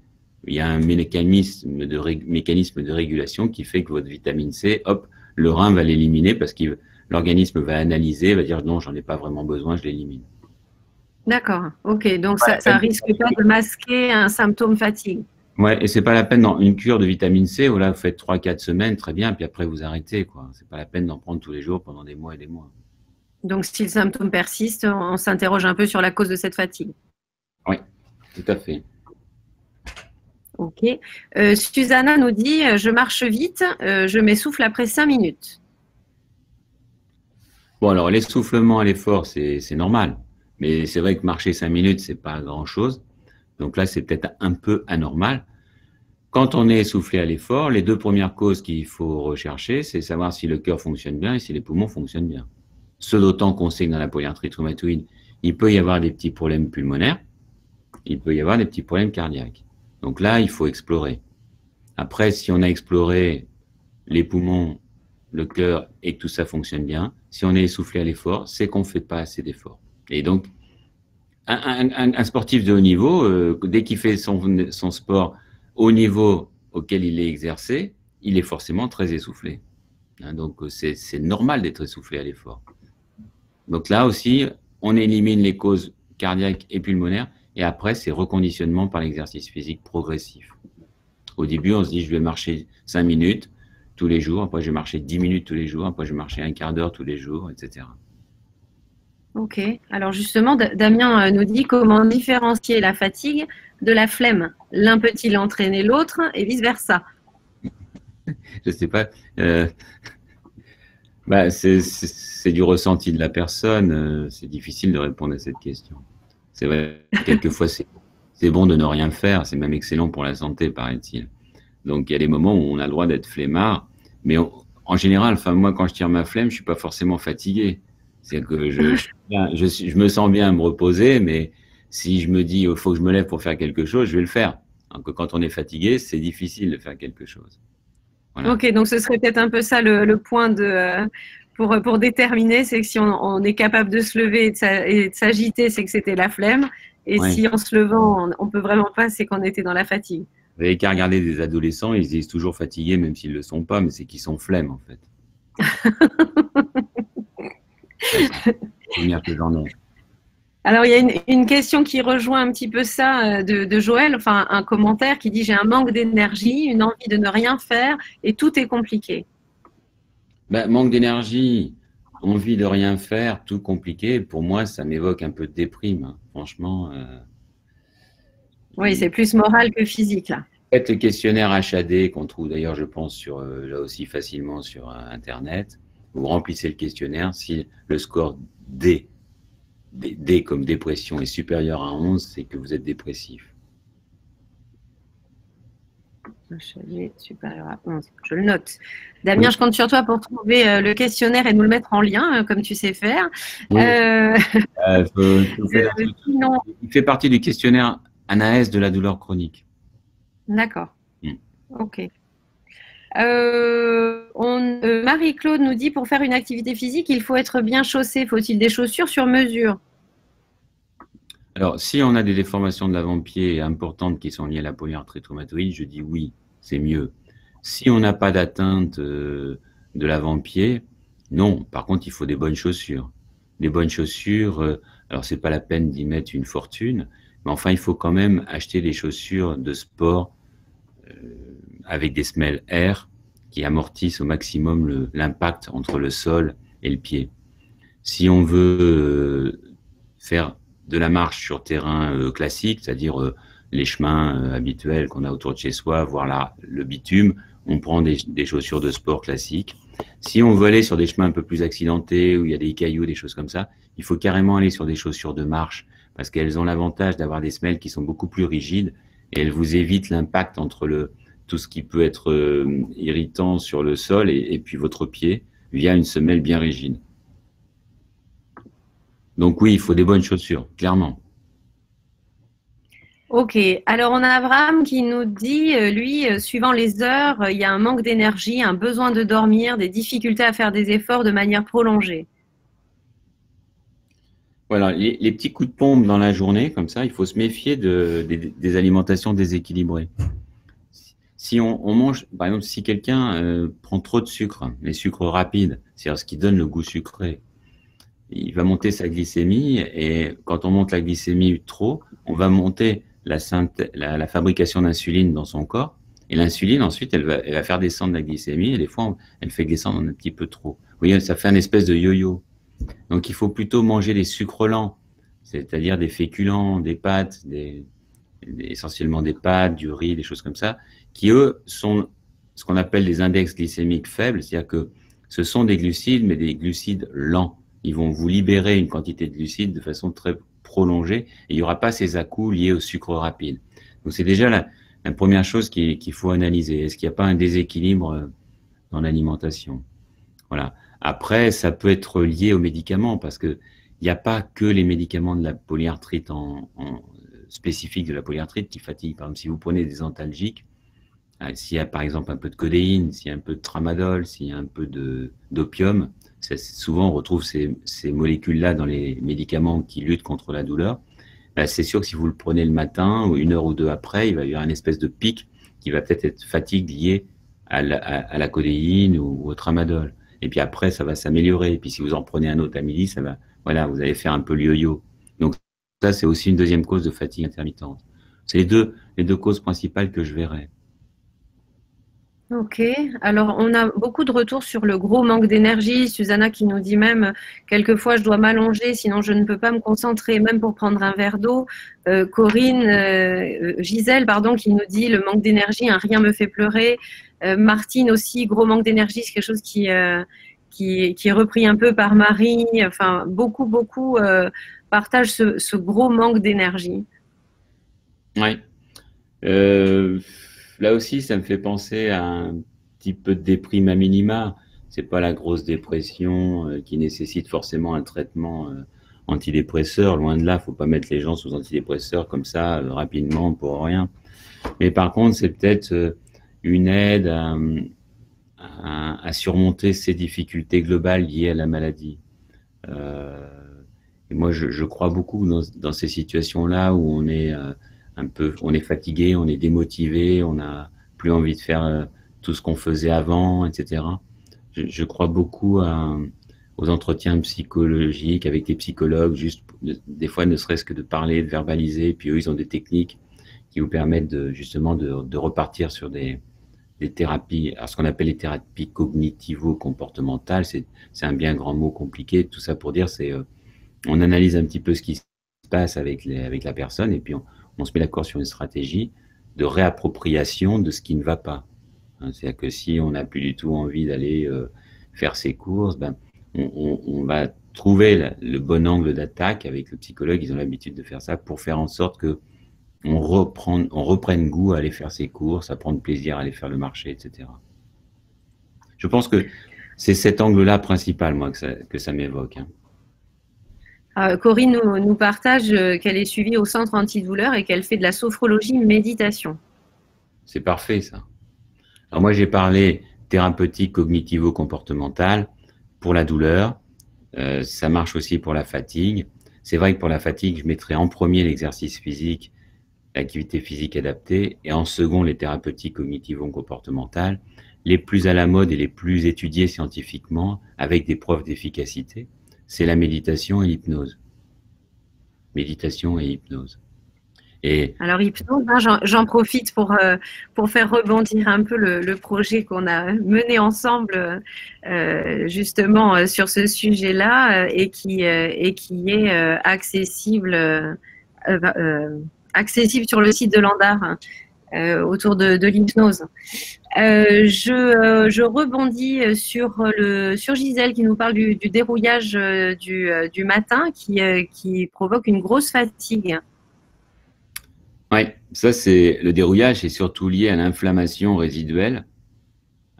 Speaker 2: Il y a un mécanisme de régulation qui fait que votre vitamine C, hop, le rein va l'éliminer parce qu'il l'organisme va analyser, va dire non, j'en ai pas vraiment besoin, je l'élimine.
Speaker 1: D'accord, ok. Donc, ça risque pas de masquer un symptôme fatigue.
Speaker 2: Ouais, et c'est pas la peine dans une cure de vitamine C où là, vous faites 3-4 semaines, très bien, puis après, vous arrêtez, quoi. C'est pas la peine d'en prendre tous les jours pendant des mois et des mois.
Speaker 1: Donc, si le symptôme persiste, on s'interroge un peu sur la cause de cette fatigue.
Speaker 2: Oui, tout à fait.
Speaker 1: Ok. Susanna nous dit, je marche vite, je m'essouffle après 5 minutes.
Speaker 2: Bon, alors, l'essoufflement à l'effort, c'est normal. Mais c'est vrai que marcher 5 minutes, c'est pas grand-chose. Donc là, c'est peut-être un peu anormal. Quand on est essoufflé à l'effort, les deux premières causes qu'il faut rechercher, c'est savoir si le cœur fonctionne bien et si les poumons fonctionnent bien. Ce d'autant qu'on sait que dans la polyarthrite rhumatoïde, il peut y avoir des petits problèmes pulmonaires, il peut y avoir des petits problèmes cardiaques. Donc là, il faut explorer. Après, si on a exploré les poumons, le cœur et que tout ça fonctionne bien, si on est essoufflé à l'effort, c'est qu'on ne fait pas assez d'efforts. Et donc, un sportif de haut niveau, dès qu'il fait son sport au niveau auquel il est exercé, il est forcément très essoufflé. Donc, c'est normal d'être essoufflé à l'effort. Donc là aussi, on élimine les causes cardiaques et pulmonaires, et après, c'est reconditionnement par l'exercice physique progressif. Au début, on se dit, je vais marcher 5 minutes tous les jours, après je vais marcher 10 minutes tous les jours, après je vais marcher un quart d'heure tous les jours, etc.
Speaker 1: Ok. Alors justement, Damien nous dit comment différencier la fatigue de la flemme. L'un peut-il entraîner l'autre et vice-versa?
Speaker 2: Je sais pas. C'est du ressenti de la personne. C'est difficile de répondre à cette question. C'est vrai, quelquefois, c'est bon de ne rien faire. C'est même excellent pour la santé, paraît-il. Donc, il y a des moments où on a le droit d'être flemmard. Mais en général, enfin, moi, quand je tire ma flemme, je suis pas forcément fatigué. C'est que je me sens bien à me reposer, mais si je me dis, il faut que je me lève pour faire quelque chose, je vais le faire. Donc, quand on est fatigué, c'est difficile de faire quelque chose.
Speaker 1: Voilà. Ok, donc ce serait peut-être un peu ça le point pour déterminer, c'est que si on est capable de se lever et de s'agiter, c'est que c'était la flemme. Et si en se levant, on peut vraiment pas, c'est qu'on était dans la fatigue.
Speaker 2: Vous n'avez qu'à regarder des adolescents, ils se disent toujours fatigués, même s'ils ne le sont pas, mais c'est qu'ils sont flemmes, en fait. Que j'en ai.
Speaker 1: Alors, il y a une question qui rejoint un petit peu ça de Joël, enfin un commentaire qui dit « J'ai un manque d'énergie, une envie de ne rien faire et tout est compliqué. »
Speaker 2: Manque d'énergie, envie de rien faire, tout compliqué, pour moi, ça m'évoque un peu de déprime, hein. Franchement.
Speaker 1: Oui, c'est plus moral que physique, là.
Speaker 2: Faites le questionnaire HAD qu'on trouve d'ailleurs, je pense, là aussi facilement sur Internet. Vous remplissez le questionnaire. Si le score D comme dépression est supérieur à 11, c'est que vous êtes dépressif.
Speaker 1: HAD supérieur à 11, je le note. Damien, je compte sur toi pour trouver le questionnaire et nous le mettre en lien, comme tu sais faire.
Speaker 2: Oui. Il fait partie du questionnaire ANAES de la douleur chronique.
Speaker 1: D'accord. Ok. Marie-Claude nous dit, pour faire une activité physique, il faut être bien chaussé. Faut-il des chaussures sur mesure?
Speaker 2: Alors, si on a des déformations de l'avant-pied importantes qui sont liées à la polyarthrite rhumatoïde, je dis oui, c'est mieux. Si on n'a pas d'atteinte de l'avant-pied, non. Par contre, il faut des bonnes chaussures. Des bonnes chaussures, alors c'est pas la peine d'y mettre une fortune, mais enfin, il faut quand même acheter des chaussures de sport avec des semelles air qui amortissent au maximum l'impact entre le sol et le pied. Si on veut faire de la marche sur terrain classique, c'est-à-dire les chemins habituels qu'on a autour de chez soi, voire le bitume, on prend des chaussures de sport classiques. Si on veut aller sur des chemins un peu plus accidentés, où il y a des cailloux, des choses comme ça, il faut carrément aller sur des chaussures de marche, parce qu'elles ont l'avantage d'avoir des semelles qui sont beaucoup plus rigides, et elles vous évitent l'impact entre tout ce qui peut être irritant sur le sol et puis votre pied, via une semelle bien rigide. Donc oui, il faut des bonnes chaussures, clairement.
Speaker 1: Ok, alors on a Abraham qui nous dit, lui, suivant les heures, il y a un manque d'énergie, un besoin de dormir, des difficultés à faire des efforts de manière prolongée.
Speaker 2: Voilà, les petits coups de pompe dans la journée, comme ça, il faut se méfier des alimentations déséquilibrées. Si on mange, par exemple, si quelqu'un prend trop de sucre, les sucres rapides, c'est-à-dire ce qui donne le goût sucré, il va monter sa glycémie et quand on monte la glycémie trop, on va monter la fabrication d'insuline dans son corps et l'insuline, ensuite, elle va faire descendre la glycémie et des fois, elle fait descendre un petit peu trop. Vous voyez, ça fait un espèce de yo-yo. Donc, il faut plutôt manger des sucres lents, c'est-à-dire des féculents, des pâtes, essentiellement des pâtes, du riz, des choses comme ça, qui, eux, sont ce qu'on appelle des index glycémiques faibles, c'est-à-dire que ce sont des glucides, mais des glucides lents. Ils vont vous libérer une quantité de glucides de façon très prolongée et il n'y aura pas ces à-coups liés au sucre rapide. Donc, c'est déjà la première chose qu'il faut analyser. Est-ce qu'il n'y a pas un déséquilibre dans l'alimentation? Voilà. Après, ça peut être lié aux médicaments parce que il n'y a pas que les médicaments de la polyarthrite spécifiques de la polyarthrite qui fatiguent. Par exemple, si vous prenez des antalgiques, s'il y a par exemple un peu de codéine, s'il y a un peu de tramadol, s'il y a un peu d'opium, souvent on retrouve ces molécules-là dans les médicaments qui luttent contre la douleur. C'est sûr que si vous le prenez le matin ou une heure ou deux après, il va y avoir une espèce de pic qui va peut-être être fatigue liée à la codéine ou au tramadol. Et puis après, ça va s'améliorer. Et puis si vous en prenez un autre à midi, ça va, voilà, vous allez faire un peu le yo-yo. Donc ça, c'est aussi une deuxième cause de fatigue intermittente. C'est les deux causes principales que je verrais.
Speaker 1: Ok, alors on a beaucoup de retours sur le gros manque d'énergie. Susanna qui nous dit même quelquefois je dois m'allonger, sinon je ne peux pas me concentrer, même pour prendre un verre d'eau. Gisèle, pardon, qui nous dit le manque d'énergie, hein, rien me fait pleurer. Martine aussi, gros manque d'énergie, c'est quelque chose qui est repris un peu par Marie. Enfin, beaucoup partagent ce gros manque d'énergie.
Speaker 2: Oui. Là aussi, ça me fait penser à un petit peu de déprime à minima. C'est pas la grosse dépression qui nécessite forcément un traitement antidépresseur. Loin de là, faut pas mettre les gens sous antidépresseurs comme ça rapidement pour rien. Mais par contre, c'est peut-être une aide à surmonter ces difficultés globales liées à la maladie. Et moi, je crois beaucoup dans ces situations-là où on est on est fatigué, on est démotivé, on n'a plus envie de faire tout ce qu'on faisait avant, etc. Je crois beaucoup aux entretiens psychologiques avec des psychologues, juste des fois ne serait-ce que de parler, de verbaliser, puis eux, ils ont des techniques qui vous permettent justement de repartir sur des thérapies, alors ce qu'on appelle les thérapies cognitivo-comportementales, c'est un bien grand mot compliqué, tout ça pour dire, on analyse un petit peu ce qui se passe avec la personne et puis on se met d'accord sur une stratégie de réappropriation de ce qui ne va pas. C'est-à-dire que si on n'a plus du tout envie d'aller faire ses courses, on va trouver le bon angle d'attaque avec le psychologue. Ils ont l'habitude de faire ça pour faire en sorte que on reprenne goût à aller faire ses courses, à prendre plaisir à aller faire le marché, etc. Je pense que c'est cet angle-là principal, moi, que ça m'évoque.
Speaker 1: Corinne nous partage qu'elle est suivie au centre antidouleur et qu'elle fait de la sophrologie méditation.
Speaker 2: C'est parfait, ça. Alors moi, j'ai parlé thérapeutique cognitivo-comportementale pour la douleur. Ça marche aussi pour la fatigue. C'est vrai que pour la fatigue, je mettrais en premier l'exercice physique, l'activité physique adaptée, et en second, les thérapeutiques cognitivo-comportementales, les plus à la mode et les plus étudiées scientifiquement, avec des preuves d'efficacité. C'est la méditation et l'hypnose. Méditation et hypnose.
Speaker 1: Alors, hypnose, hein, j'en profite pour faire rebondir un peu le projet qu'on a mené ensemble justement sur ce sujet-là et qui est accessible sur le site de l'Andar. Autour de l'hypnose. Je rebondis sur Gisèle qui nous parle du dérouillage du matin qui provoque une grosse fatigue.
Speaker 2: Oui, ça c'est le dérouillage est surtout lié à l'inflammation résiduelle.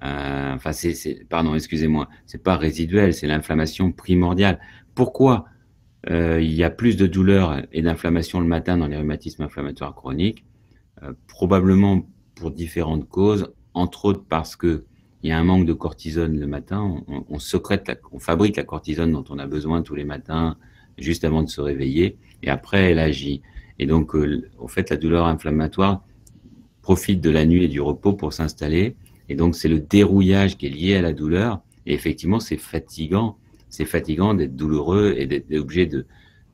Speaker 2: Pardon, excusez-moi, c'est pas résiduel, c'est l'inflammation primordiale. Pourquoi il y a plus de douleur et d'inflammation le matin dans les rhumatismes inflammatoires chroniques? Probablement pour différentes causes, entre autres parce que il y a un manque de cortisone le matin. On fabrique la cortisone dont on a besoin tous les matins, juste avant de se réveiller, et après elle agit. Et donc, au fait, la douleur inflammatoire profitent de la nuit et du repos pour s'installer. Et donc, c'est le dérouillage qui est lié à la douleur. Et effectivement, c'est fatigant. C'est fatigant d'être douloureux et d'être obligé de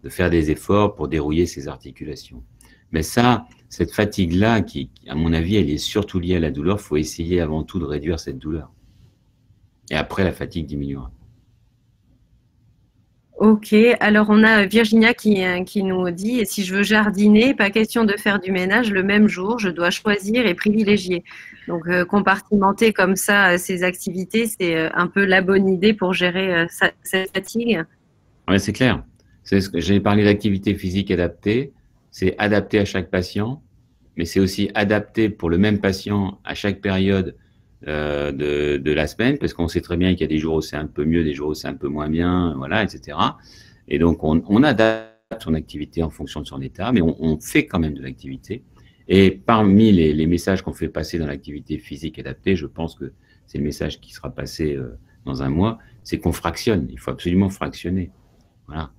Speaker 2: faire des efforts pour dérouiller ses articulations. Mais ça, cette fatigue-là, qui, à mon avis, elle est surtout liée à la douleur, il faut essayer avant tout de réduire cette douleur. Et après, la fatigue diminuera.
Speaker 1: Ok, alors on a Virginia qui nous dit, si je veux jardiner, pas question de faire du ménage le même jour, je dois choisir et privilégier. Donc compartimenter comme ça ces activités, c'est un peu la bonne idée pour gérer cette fatigue.
Speaker 2: Oui, c'est clair. J'ai parlé d'activité physique adaptée, c'est adapté à chaque patient, mais c'est aussi adapté pour le même patient à chaque période de la semaine, parce qu'on sait très bien qu'il y a des jours où c'est un peu mieux, des jours où c'est un peu moins bien, voilà, etc. Et donc, on adapte son activité en fonction de son état, mais on fait quand même de l'activité. Et parmi les messages qu'on fait passer dans l'activité physique adaptée, je pense que c'est le message qui sera passé dans un mois, c'est qu'on fractionne. Il faut absolument fractionner. Voilà.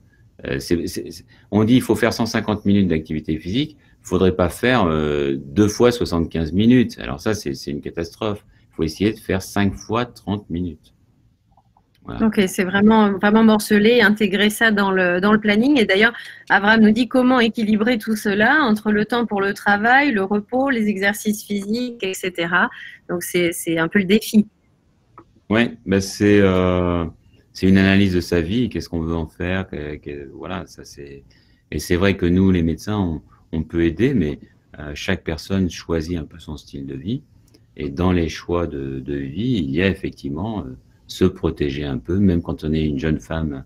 Speaker 2: On dit qu'il faut faire 150 minutes d'activité physique, il ne faudrait pas faire 2 fois 75 minutes. Alors ça, c'est une catastrophe. Il faut essayer de faire 5 fois 30 minutes.
Speaker 1: Voilà. Ok, c'est vraiment morcelé, intégrer ça dans le planning. Et d'ailleurs, Abraham nous dit comment équilibrer tout cela entre le temps pour le travail, le repos, les exercices physiques, etc. Donc, c'est un peu le défi.
Speaker 2: Oui, ben c'est une analyse de sa vie, qu'est-ce qu'on veut en faire, voilà, ça c'est. Et c'est vrai que nous, les médecins, on peut aider, mais chaque personne choisit un peu son style de vie. Et dans les choix de vie, il y a effectivement se protéger un peu, même quand on est une jeune femme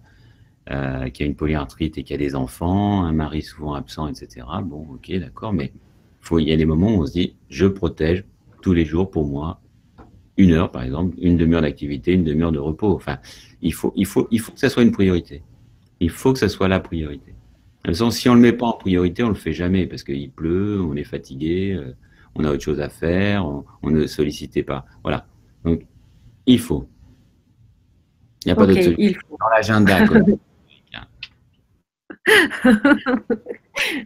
Speaker 2: qui a une polyarthrite et qui a des enfants, un mari souvent absent, etc. Bon, ok, d'accord, mais il y a des moments où on se dit, je protège tous les jours pour moi, 1 heure par exemple, une demi-heure d'activité, une demi-heure de repos. Enfin, il faut que ça soit une priorité. Il faut que ça soit la priorité. De toute façon, si on ne le met pas en priorité, on ne le fait jamais parce qu'il pleut, on est fatigué, on a autre chose à faire, on ne sollicitait pas. Voilà. Donc, il faut. Il n'y a pas d'autre solution. Dans l'agenda.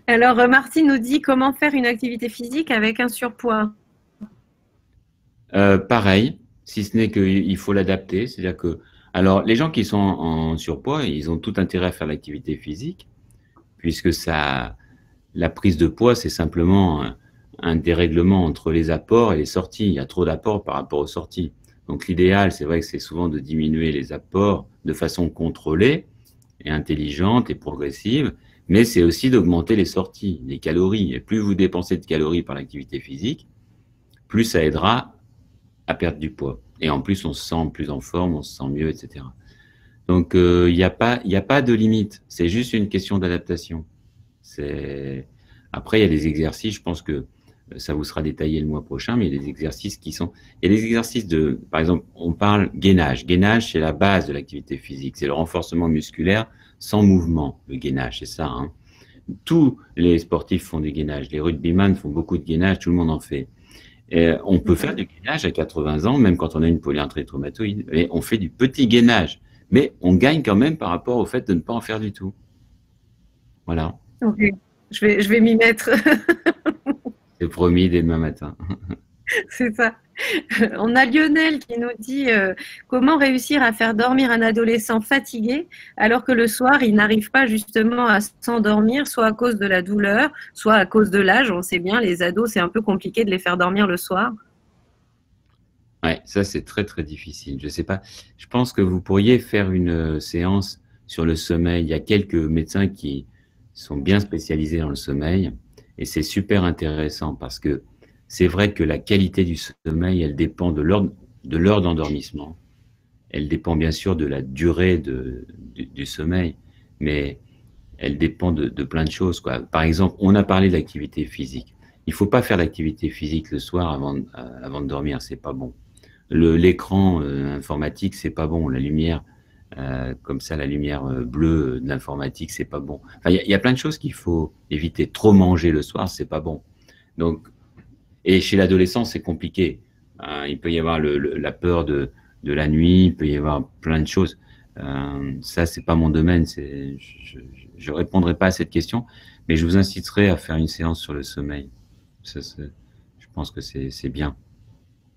Speaker 1: Alors, Martine nous dit comment faire une activité physique avec un surpoids.
Speaker 2: Pareil, si ce n'est qu'il faut l'adapter. C'est-à-dire que, alors, les gens qui sont en surpoids, ils ont tout intérêt à faire l'activité physique, puisque la prise de poids, c'est simplement un dérèglement entre les apports et les sorties. Il y a trop d'apports par rapport aux sorties. Donc l'idéal, c'est vrai que c'est souvent de diminuer les apports de façon contrôlée et intelligente et progressive, mais c'est aussi d'augmenter les sorties, les calories. Et plus vous dépensez de calories par l'activité physique, plus ça aidera à perdre du poids. Et en plus, on se sent plus en forme, on se sent mieux, etc. Donc, il n'y a pas de limite. C'est juste une question d'adaptation. Après, il y a des exercices, je pense que ça vous sera détaillé le mois prochain, mais il y a des exercices qui sont... Il y a des exercices par exemple, on parle gainage. Gainage, c'est la base de l'activité physique. C'est le renforcement musculaire sans mouvement, le gainage, c'est ça. Hein. Tous les sportifs font du gainage. Les rugbyman font beaucoup de gainage, tout le monde en fait. Et on peut faire du gainage à 80 ans, même quand on a une polyarthrite rhumatoïde. Et on fait du petit gainage. Mais on gagne quand même par rapport au fait de ne pas en faire du tout. Voilà.
Speaker 1: Ok, je vais m'y mettre.
Speaker 2: C'est promis dès demain matin.
Speaker 1: C'est ça. On a Lionel qui nous dit comment réussir à faire dormir un adolescent fatigué alors que le soir, il n'arrive pas justement à s'endormir, soit à cause de la douleur, soit à cause de l'âge. On sait bien, les ados, c'est un peu compliqué de les faire dormir le soir.
Speaker 2: Ouais, ça c'est très très difficile. Je sais pas. Je pense que vous pourriez faire une séance sur le sommeil. Il y a quelques médecins qui sont bien spécialisés dans le sommeil et c'est super intéressant parce que c'est vrai que la qualité du sommeil, elle dépend de l'heure d'endormissement. Elle dépend bien sûr de la durée du sommeil, mais elle dépend de plein de choses, quoi. Par exemple, on a parlé d'activité physique. Il ne faut pas faire d'activité physique le soir avant de dormir, c'est pas bon. L'écran informatique, c'est pas bon. La lumière, comme ça, la lumière bleue de l'informatique, c'est pas bon. Enfin, il y a plein de choses qu'il faut éviter. Trop manger le soir, c'est pas bon. Donc, et chez l'adolescent, c'est compliqué. Il peut y avoir la peur de la nuit, il peut y avoir plein de choses. Ça, c'est pas mon domaine. Je répondrai pas à cette question, mais je vous inciterai à faire une séance sur le sommeil. Je pense que c'est bien.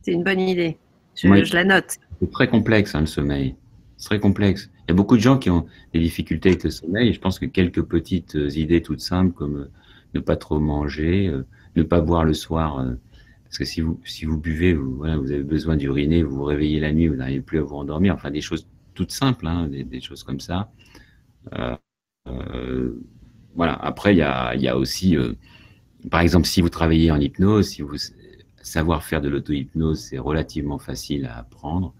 Speaker 1: C'est une bonne idée.
Speaker 2: Oui,
Speaker 1: Je la note.
Speaker 2: c'est très complexe, hein, le sommeil. C'est très complexe. Il y a beaucoup de gens qui ont des difficultés avec le sommeil et je pense que quelques petites idées toutes simples comme ne pas trop manger, ne pas boire le soir, parce que si vous buvez, voilà, vous avez besoin d'uriner, vous vous réveillez la nuit, vous n'arrivez plus à vous endormir. Enfin, des choses toutes simples, hein, des choses comme ça. Euh, euh, voilà. Après, il y a aussi, par exemple, si vous travaillez en hypnose, si vous savoir faire de l'auto-hypnose, c'est relativement facile à apprendre.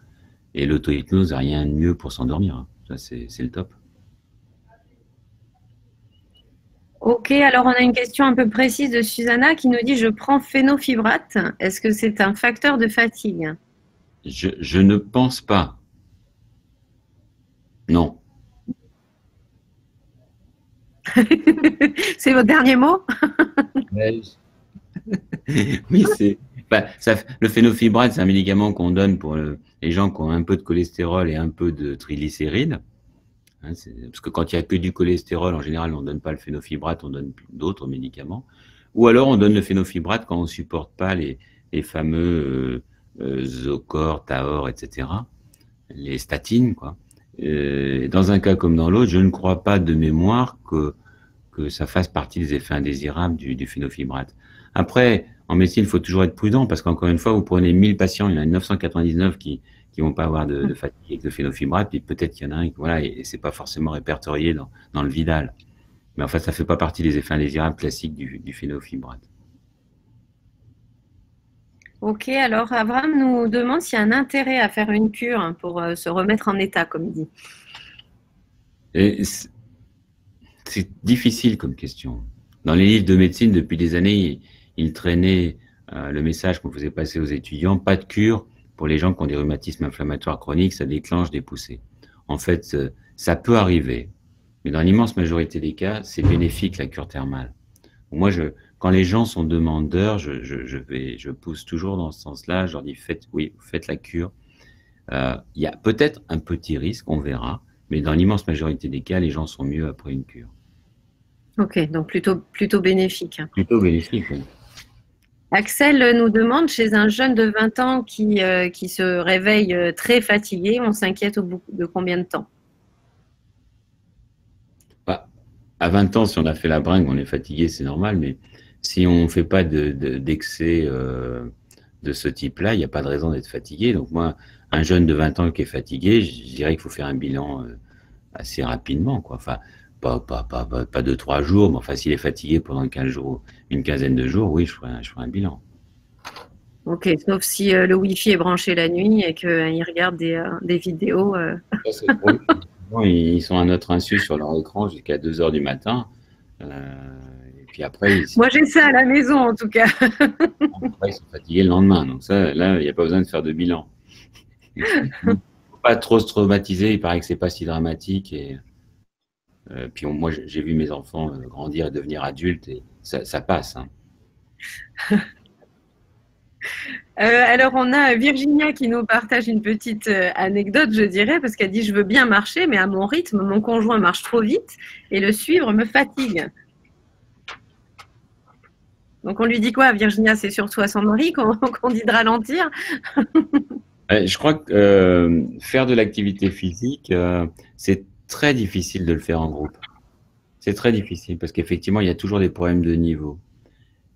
Speaker 2: Et l'auto-hypnose, n'a rien de mieux pour s'endormir, hein. Ça, c'est le top.
Speaker 1: Ok, alors on a une question un peu précise de Susanna qui nous dit: je prends phénofibrate. Est-ce que c'est un facteur de fatigue?
Speaker 2: Je ne pense pas. Non.
Speaker 1: C'est votre dernier mot?
Speaker 2: Ouais. Oui, bah, le phénofibrate, c'est un médicament qu'on donne pour les gens qui ont un peu de cholestérol et un peu de triglycérides. Hein, parce que quand il n'y a que du cholestérol, en général, on ne donne pas le phénofibrate, on donne d'autres médicaments. Ou alors, on donne le phénofibrate quand on ne supporte pas les fameux Zocor, Taor, etc. Les statines, quoi. Dans un cas comme dans l'autre, je ne crois pas de mémoire que ça fasse partie des effets indésirables du phénofibrate. Après, en médecine, il faut toujours être prudent parce qu'encore une fois, vous prenez 1000 patients, il y en a 999 qui vont pas avoir de fatigue avec le phénofibrate, puis peut-être qu'il y en a un, voilà, et c'est pas forcément répertorié dans le Vidal. Mais en fait, ça fait pas partie des effets indésirables classiques du phénofibrate.
Speaker 1: Ok, alors Avram nous demande s'il y a un intérêt à faire une cure pour se remettre en état, comme il dit.
Speaker 2: Et c'est difficile comme question. Dans les livres de médecine, depuis des années, il traînait le message qu'on faisait passer aux étudiants, pas de cure pour les gens qui ont des rhumatismes inflammatoires chroniques, ça déclenche des poussées. En fait, ça peut arriver, mais dans l'immense majorité des cas, c'est bénéfique la cure thermale. Moi, quand les gens sont demandeurs, je pousse toujours dans ce sens-là, je leur dis, oui, faites la cure. Il y a peut-être un petit risque, on verra, mais dans l'immense majorité des cas, les gens sont mieux après une cure.
Speaker 1: Ok, donc plutôt bénéfique.
Speaker 2: Plutôt bénéfique, oui.
Speaker 1: Axel nous demande, chez un jeune de 20 ans qui se réveille très fatigué, on s'inquiète au bout de combien de temps?
Speaker 2: Bah, à 20 ans, si on a fait la bringue, on est fatigué, c'est normal, mais si on ne fait pas d'excès de ce type-là, il n'y a pas de raison d'être fatigué. Donc moi, un jeune de 20 ans qui est fatigué, je dirais qu'il faut faire un bilan assez rapidement, quoi. Enfin, pas 2, 3 jours, mais enfin, s'il est fatigué pendant 15 jours, une quinzaine de jours, oui, je ferai un bilan.
Speaker 1: Ok, sauf si le Wi-Fi est branché la nuit et qu'il regarde des vidéos.
Speaker 2: Ça, c'est pour eux. Ils sont à notre insu sur leur écran jusqu'à 2 heures du matin. Et puis après,
Speaker 1: Moi, j'ai ça à la maison, en tout cas.
Speaker 2: ils sont fatigués le lendemain. Donc ça, là, il n'y a pas besoin de faire de bilan. Il ne faut pas trop se traumatiser. Il paraît que c'est pas si dramatique. Et puis moi, j'ai vu mes enfants grandir et devenir adultes et ça passe, hein.
Speaker 1: Alors, on a Virginia qui nous partage une petite anecdote, je dirais, parce qu'elle dit: je veux bien marcher, mais à mon rythme, mon conjoint marche trop vite et le suivre me fatigue. Donc, on lui dit quoi, Virginia? C'est surtout à son mari qu'on dit de ralentir.
Speaker 2: Je crois que faire de l'activité physique, c'est très difficile de le faire en groupe. C'est très difficile parce qu'effectivement, il y a toujours des problèmes de niveau.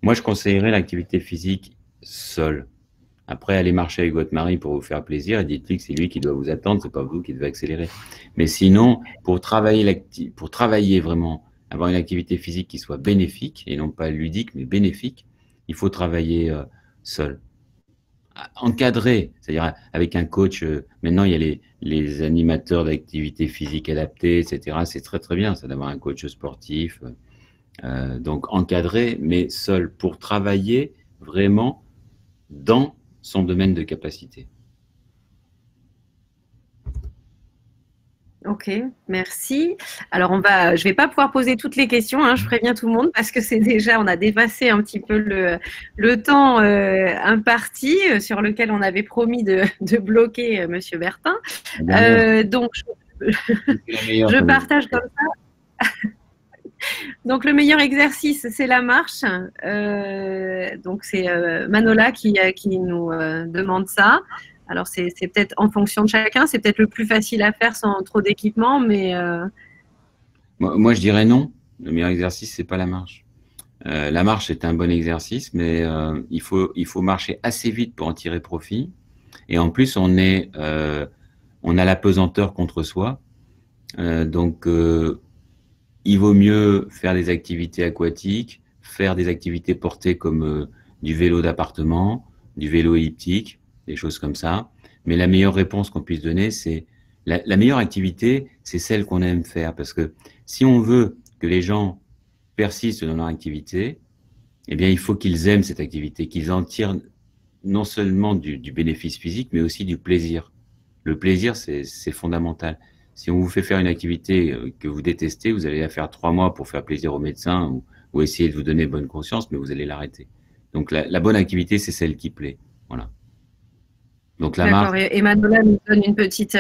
Speaker 2: Moi, je conseillerais l'activité physique seule. Après, allez marcher avec votre mari pour vous faire plaisir et dites-lui que c'est lui qui doit vous attendre, c'est pas vous qui devez accélérer. Mais sinon, pour travailler vraiment, avoir une activité physique qui soit bénéfique et non pas ludique, mais bénéfique, il faut travailler seul. Encadré, c'est-à-dire avec un coach. Maintenant, il y a les animateurs d'activité physique adaptée, etc. C'est très très bien, ça d'avoir un coach sportif. Donc encadré, mais seul pour travailler vraiment dans son domaine de capacité.
Speaker 1: Ok, merci. Alors, je vais pas pouvoir poser toutes les questions, hein, je préviens tout le monde, parce que on a dépassé un petit peu le temps imparti sur lequel on avait promis de bloquer Monsieur Bertin. Donc, je partage comme ça. Donc, le meilleur exercice, c'est la marche. Donc, c'est Manola qui nous demande ça. Alors, c'est peut-être en fonction de chacun. C'est peut-être le plus facile à faire sans trop d'équipement, mais…
Speaker 2: Moi, je dirais non. Le meilleur exercice, c'est pas la marche. La marche est un bon exercice, mais il faut marcher assez vite pour en tirer profit. Et en plus, on a la pesanteur contre soi. Donc, il vaut mieux faire des activités aquatiques, faire des activités portées comme du vélo d'appartement, du vélo elliptique, des choses comme ça. Mais la meilleure réponse qu'on puisse donner, c'est la meilleure activité, c'est celle qu'on aime faire. Parce que si on veut que les gens persistent dans leur activité, eh bien, il faut qu'ils aiment cette activité, qu'ils en tirent non seulement du bénéfice physique, mais aussi du plaisir. Le plaisir, c'est fondamental. Si on vous fait faire une activité que vous détestez, vous allez la faire 3 mois pour faire plaisir au médecin ou essayer de vous donner bonne conscience, mais vous allez l'arrêter. Donc, la bonne activité, c'est celle qui plaît. Voilà. Donc, la marche…
Speaker 1: Et Manola nous donne une petite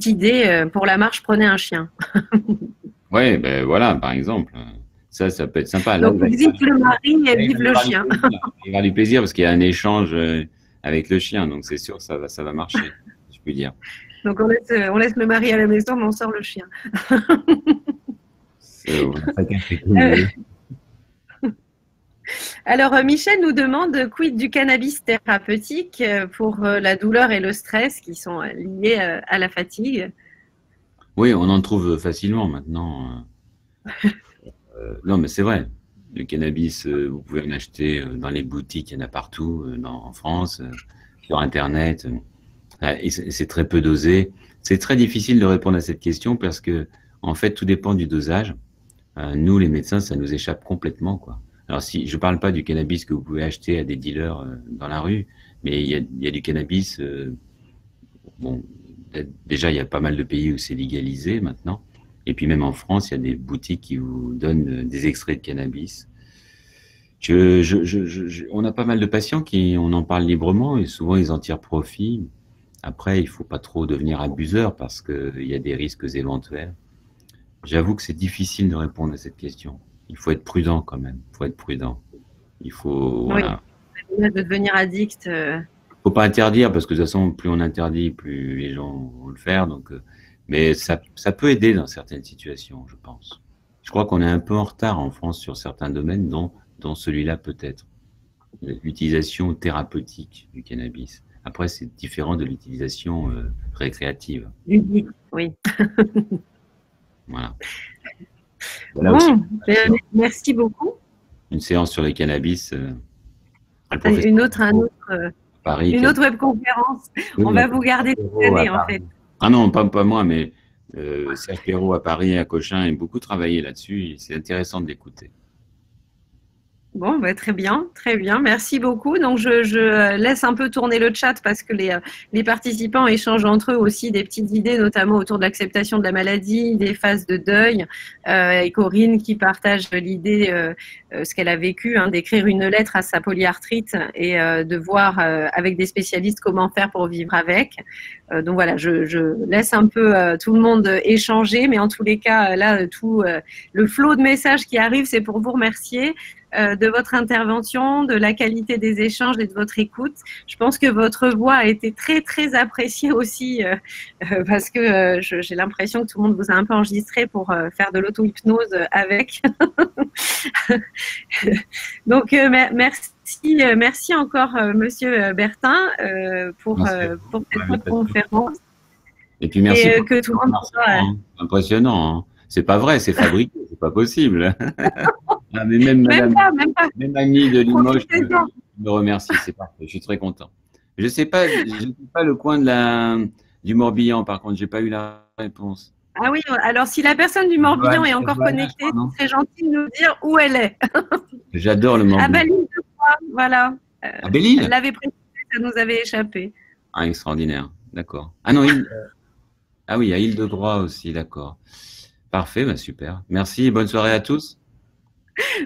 Speaker 1: idée. Pour la marche, prenez un chien.
Speaker 2: Ouais, ben voilà, par exemple. Ça peut être sympa.
Speaker 1: Donc, vive le mari et vive le chien.
Speaker 2: Il va y avoir du plaisir parce qu'il y a un échange avec le chien. Donc, c'est sûr que ça va marcher, si je puis dire.
Speaker 1: Donc, on laisse le mari à la maison, mais on sort le chien. Alors, Michel nous demande quid du cannabis thérapeutique pour la douleur et le stress qui sont liés à la fatigue.
Speaker 2: Oui, on en trouve facilement maintenant. Non, mais c'est vrai. Le cannabis, vous pouvez en acheter dans les boutiques, il y en a partout en France, sur Internet. Et c'est très peu dosé. C'est très difficile de répondre à cette question parce que, en fait, tout dépend du dosage. Nous, les médecins, ça nous échappe complètement, quoi. Alors, si je parle pas du cannabis que vous pouvez acheter à des dealers dans la rue, mais il y a du cannabis. Bon, déjà, il y a pas mal de pays où c'est légalisé maintenant. Et puis même en France, il y a des boutiques qui vous donnent des extraits de cannabis. On a pas mal de patients on en parle librement et souvent ils en tirent profit. Après, il faut pas trop devenir abuseur parce qu'il y a des risques éventuels. J'avoue que c'est difficile de répondre à cette question. Il faut être prudent quand même. Il faut être prudent. Il faut, voilà.
Speaker 1: Oui, de devenir addict.
Speaker 2: Faut pas interdire parce que de toute façon, plus on interdit, plus les gens vont le faire. Donc, mais ça peut aider dans certaines situations, je pense. Je crois qu'on est un peu en retard en France sur certains domaines, dont celui-là peut-être. L'utilisation thérapeutique du cannabis. Après, c'est différent de l'utilisation récréative.
Speaker 1: Oui.
Speaker 2: Voilà.
Speaker 1: Bon, merci beaucoup.
Speaker 2: Une séance sur le cannabis.
Speaker 1: Une autre webconférence.
Speaker 2: Oui,
Speaker 1: on va vous garder toute l'année, en fait.
Speaker 2: Ah non, pas moi, mais Serge Perrault à Paris, à Cochin, a beaucoup travaillé là-dessus. C'est intéressant de l'écouter.
Speaker 1: Bon, bah, très bien. Merci beaucoup. Donc, je laisse un peu tourner le chat parce que les participants échangent entre eux aussi des petites idées, notamment autour de l'acceptation de la maladie, des phases de deuil. Et Corinne qui partage l'idée, ce qu'elle a vécu, d'écrire une lettre à sa polyarthrite et de voir avec des spécialistes comment faire pour vivre avec. Donc voilà, je laisse un peu tout le monde échanger, mais en tous les cas, là, tout le flot de messages qui arrive, c'est pour vous remercier de votre intervention, de la qualité des échanges et de votre écoute. Je pense que votre voix a été très, très appréciée aussi parce que j'ai l'impression que tout le monde vous a un peu enregistré pour faire de l'auto-hypnose avec. Donc, merci encore, Monsieur Bertin, pour cette conférence.
Speaker 2: Et puis merci
Speaker 1: et que tout le monde soit
Speaker 2: impressionnant. C'est pas vrai, c'est fabriqué, c'est pas possible. Ah, mais même Annie de Limoges me remercie, c'est parfait, je suis très content. Je sais pas le coin du Morbihan, par contre, j'ai pas eu la réponse.
Speaker 1: Ah oui, alors si la personne du Morbihan est encore connectée, c'est gentil de nous dire où elle est.
Speaker 2: J'adore le Morbihan.
Speaker 1: À Belle-Île, je crois, voilà.
Speaker 2: À Belle-Île ?
Speaker 1: Elle l'avait précisé, ça nous avait échappé.
Speaker 2: Ah, extraordinaire, d'accord. Ah non, ah oui, à Île-de-Groix aussi, d'accord. Parfait, bah super. Merci et bonne soirée à tous.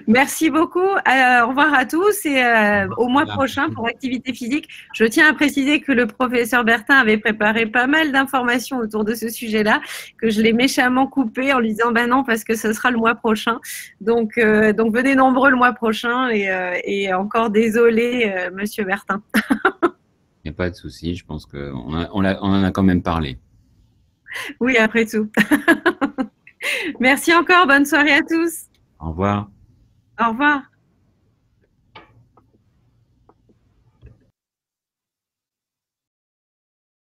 Speaker 1: Merci beaucoup. Au revoir à tous et au mois prochain pour activité physique. Je tiens à préciser que le professeur Bertin avait préparé pas mal d'informations autour de ce sujet-là, que je l'ai méchamment coupé en lui disant ben non parce que ce sera le mois prochain. Donc venez nombreux le mois prochain et encore désolé, Monsieur Bertin.
Speaker 2: Il n'y a pas de souci, je pense qu'on on en a quand même parlé.
Speaker 1: Oui, après tout. Merci encore. Bonne soirée à tous.
Speaker 2: Au revoir.
Speaker 1: Au revoir.